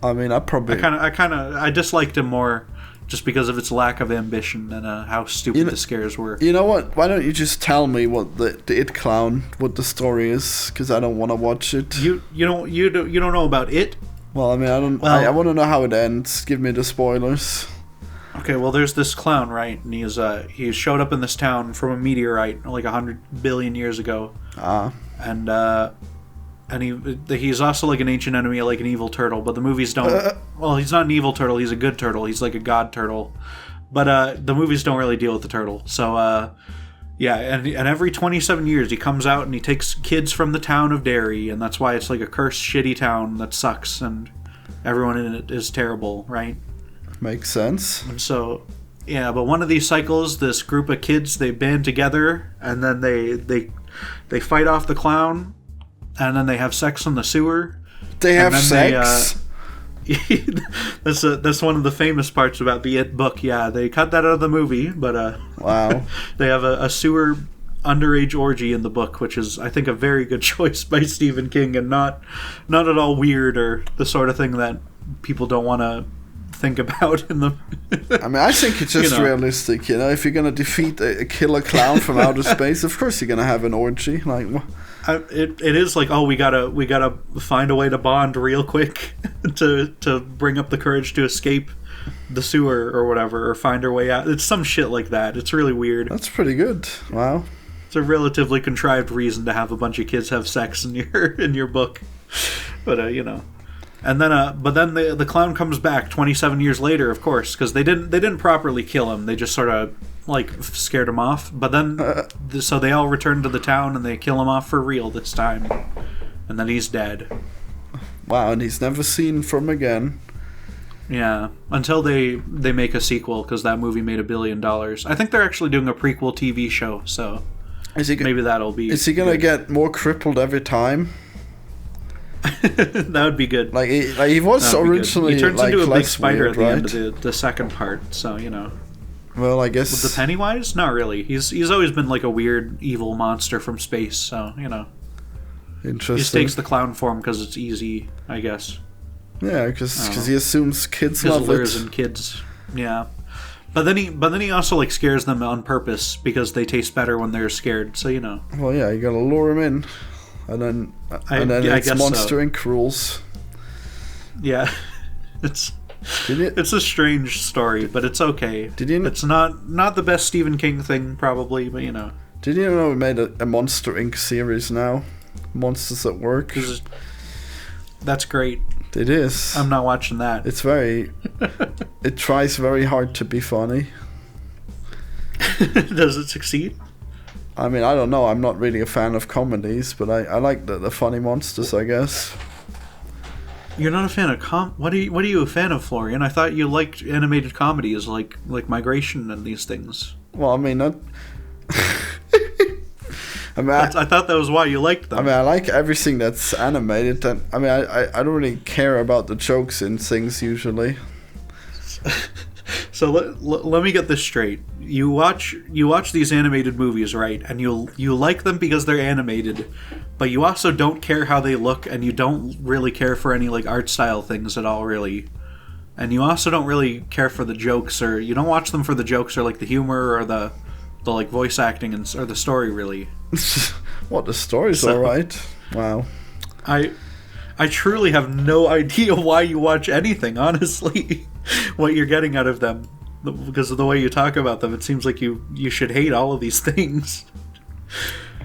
I mean, I disliked him more just because of its lack of ambition and how stupid the scares were. You know what? Why don't you just tell me what the It clown, what the story is? Because I don't want to watch it. You don't know about It? Well, I mean, I don't. I want to know how it ends. Give me the spoilers. Okay, well, there's this clown, right? And he showed up in this town from a meteorite like 100 billion years ago. And he's also like an ancient enemy, like an evil turtle. But the movies don't. Well, he's not an evil turtle. He's a good turtle. He's like a god turtle. But the movies don't really deal with the turtle. So yeah, and every 27 years he comes out and he takes kids from the town of Derry, and that's why it's like a cursed, shitty town that sucks, and everyone in it is terrible, right? Makes sense. And so, yeah, but one of these cycles, this group of kids, they band together, and then they fight off the clown, and then they have sex in the sewer. They have sex? That's one of the famous parts about the It book. Yeah, they cut that out of the movie, but wow, they have a sewer underage orgy in the book, which is, I think, a very good choice by Stephen King, and not at all weird or the sort of thing that people don't want to think about in the. I mean, I think it's just realistic. You know, if you're gonna defeat a killer clown from outer space, of course you're gonna have an orgy. Like, it is like, oh, we gotta find a way to bond real quick to bring up the courage to escape the sewer or whatever, or find our way out. It's some shit like that. It's really weird. That's pretty good. Wow. It's a relatively contrived reason to have a bunch of kids have sex in your book, but you know. And then, but then the clown comes back 27 years later, of course, because they didn't properly kill him. They just sort of like scared him off. But then, so they all return to the town and they kill him off for real this time, and then he's dead. Wow, and he's never seen from again. Yeah, until they make a sequel, because that movie made $1 billion. I think they're actually doing a prequel TV show, so maybe that'll be. Is he gonna get more crippled every time? That would be good. Like he was originally. He turns into a big spider weird, at the right? end of the second part, so you know. Well, I guess with the Pennywise, not really. He's always been like a weird evil monster from space, so you know. Interesting. He just takes the clown form because it's easy, I guess. Yeah, because he assumes kids love it. And kids, yeah. But then he also like scares them on purpose because they taste better when they're scared. So Well, yeah, you gotta lure him in, and then it's Monster Inc. rules. Yeah, it's a strange story, but it's okay. It's not the best Stephen King thing probably, but Did you know we made a Monster Inc. series now? Monsters at Work. That's great. It is. I'm not watching that. It's very. It tries very hard to be funny. Does it succeed? I mean, I don't know. I'm not really a fan of comedies, but I like the funny monsters, I guess. You're not a fan of What are you a fan of, Florian? I thought you liked animated comedies like Migration and these things. Well, I mean, I thought that was why you liked them. I mean, I like everything that's animated. And I mean, I don't really care about the jokes in things usually. So let me get this straight. You watch these animated movies, right? And you like them because they're animated, but you also don't care how they look, and you don't really care for any like art style things at all, really. And you also don't really care for the jokes, or you don't watch them for the jokes or like the humor or the like voice acting or the story, really. What, the story's alright? Wow. I truly have no idea why you watch anything, honestly. What you're getting out of them. Because of the way you talk about them, it seems like you should hate all of these things.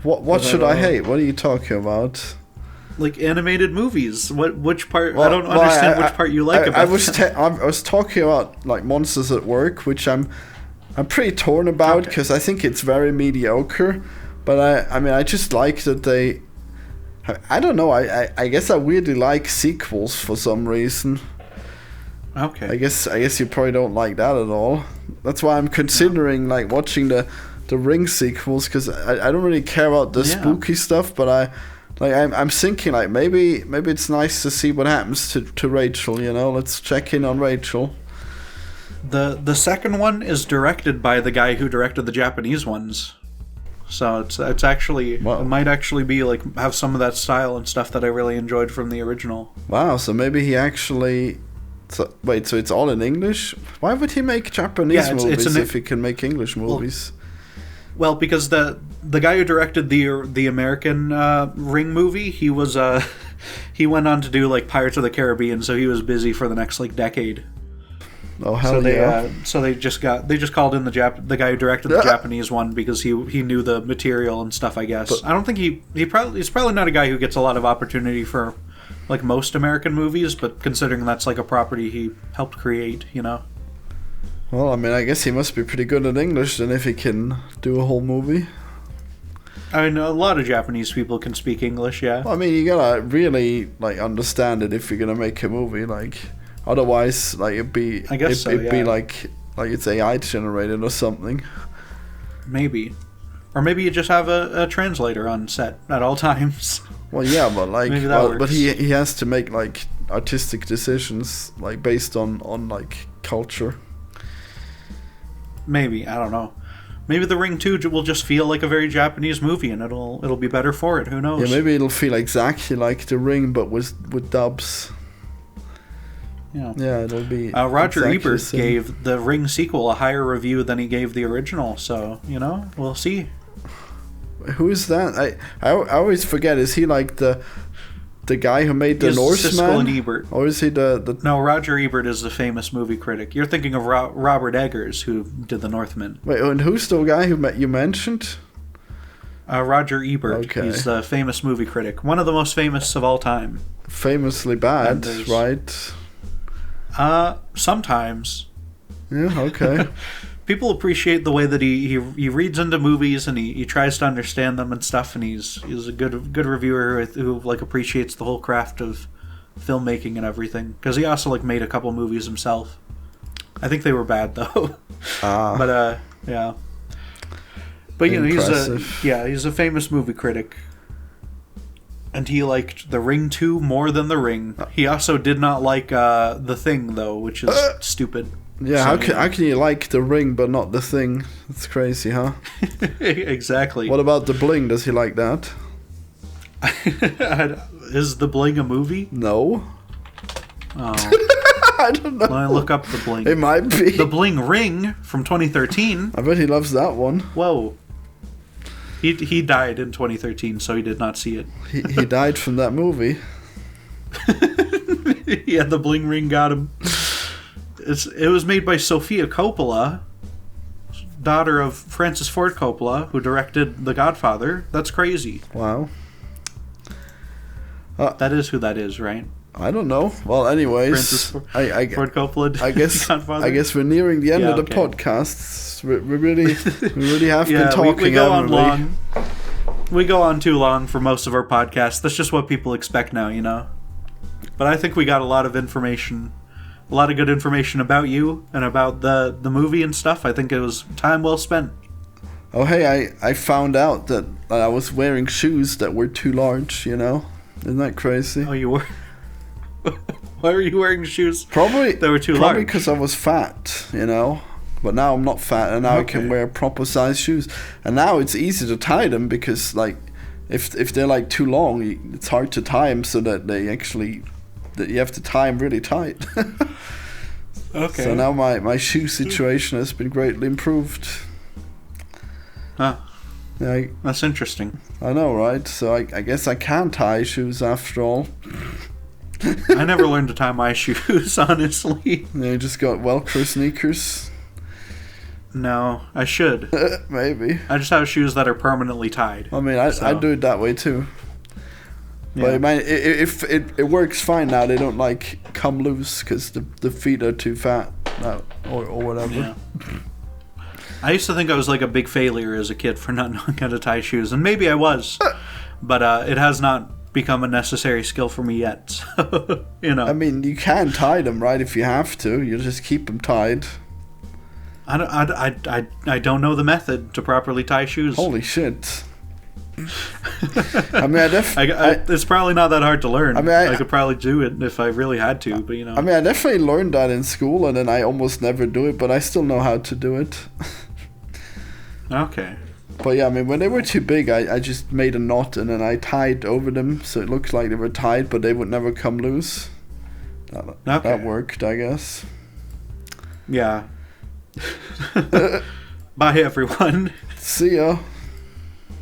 What should I hate? What are you talking about? Like animated movies. Which part? Well, I don't understand which part you like about them. I was talking about like Monsters at Work, which I'm pretty torn about because I think it's very mediocre. But I mean, I just like that they. I don't know. I guess I weirdly like sequels for some reason. Okay. I guess you probably don't like that at all. That's why I'm considering like watching the Ring sequels because I don't really care about the spooky stuff, but I'm thinking like maybe it's nice to see what happens to Rachel. Let's check in on Rachel. The second one is directed by the guy who directed the Japanese ones. So it's actually it might actually be like have some of that style and stuff that I really enjoyed from the original. Wow, so maybe he actually. So it's all in English? Why would he make Japanese movies if he can make English movies? Well, because the guy who directed the American Ring movie, he went on to do like Pirates of the Caribbean, so he was busy for the next like decade. Oh hell yeah! So they just called in the guy who directed the Japanese one because he knew the material and stuff. I guess. But I don't think he's probably not a guy who gets a lot of opportunity for like most American movies, but considering that's like a property he helped create, Well, I mean, I guess he must be pretty good at English then if he can do a whole movie. I mean, a lot of Japanese people can speak English, yeah. Well, I mean, you gotta really like understand it if you're gonna make a movie, like otherwise, like it'd be like it's AI generated or something. Maybe, or maybe you just have a translator on set at all times. Well, yeah, but like, but he has to make like artistic decisions like based on like culture. Maybe, I don't know. Maybe The Ring 2 will just feel like a very Japanese movie, and it'll be better for it. Who knows? Yeah, maybe it'll feel exactly like The Ring, but with dubs. Yeah, it'll be. Roger Ebert gave the Ring sequel a higher review than he gave the original, so we'll see. Who is that? I always forget. Is he like the guy who made the Norseman? Siskel and Ebert. Or is he the... No, Roger Ebert is the famous movie critic. You're thinking of Robert Eggers, who did The Northman. Wait, and who's the guy you mentioned? Roger Ebert. Okay. He's the famous movie critic. One of the most famous of all time. Famously bad, right? Sometimes. Yeah, okay. People appreciate the way that he reads into movies and he tries to understand them and stuff, and he's a good reviewer who like appreciates the whole craft of filmmaking and everything. Because he also like made a couple movies himself. I think they were bad though. But yeah. But he's a famous movie critic. And he liked The Ring 2 more than The Ring. He also did not like The Thing though, which is stupid. Yeah, how can you like The Ring but not The Thing? That's crazy, huh? Exactly. What about The Bling? Does he like that? Is The Bling a movie? No. Oh. I don't know. Let me look up the bling. It might be. The Bling Ring from 2013. I bet he loves that one. Whoa. He died in 2013, so he did not see it. He died from that movie. Yeah, the Bling Ring got him. It was made by Sofia Coppola, daughter of Francis Ford Coppola, who directed The Godfather. That's crazy. Wow. That is who that is, right? I don't know. Well, anyways, Francis Ford Coppola. I guess Godfather. I guess we're nearing the end of the podcast. We really have been talking. We go on haven't we? long. We go on too long for most of our podcasts. That's just what people expect now, you know. But I think we got a lot of information, a lot of good information about you and about the movie and stuff. I think it was time well spent. Oh, hey, I found out that I was wearing shoes that were too large. You know, isn't that crazy? Oh, you were. Why were you wearing shoes? Probably that were too large. Probably because I was fat, you know. But now I'm not fat, and now I can wear proper size shoes. And now it's easy to tie them because, like, if they're like too long, it's hard to tie them so that you have to tie them really tight. Okay. So now my shoe situation has been greatly improved. Huh. Yeah, that's interesting. I know, right? So I guess I can tie shoes after all. I never learned to tie my shoes, honestly. You just got Velcro sneakers. No, I should. Maybe. I just have shoes that are permanently tied. I mean, I do it that way too. Yeah. But if it works fine now, they don't like come loose because the feet are too fat or whatever. Yeah. I used to think I was like a big failure as a kid for not knowing how to tie shoes, and maybe I was, but it has not become a necessary skill for me yet. So, you know. I mean, you can tie them, right? If you have to, you just keep them tied. I don't know the method to properly tie shoes. Holy shit. I mean, it's probably not that hard to learn. I mean, I could probably do it if I really had to, but you know. I mean, I definitely learned that in school, and then I almost never do it, but I still know how to do it. Okay. But yeah, I mean, when they were too big, I just made a knot and then I tied over them so it looks like they were tied, but they would never come loose. That worked, I guess. Yeah. Bye, everyone. See ya.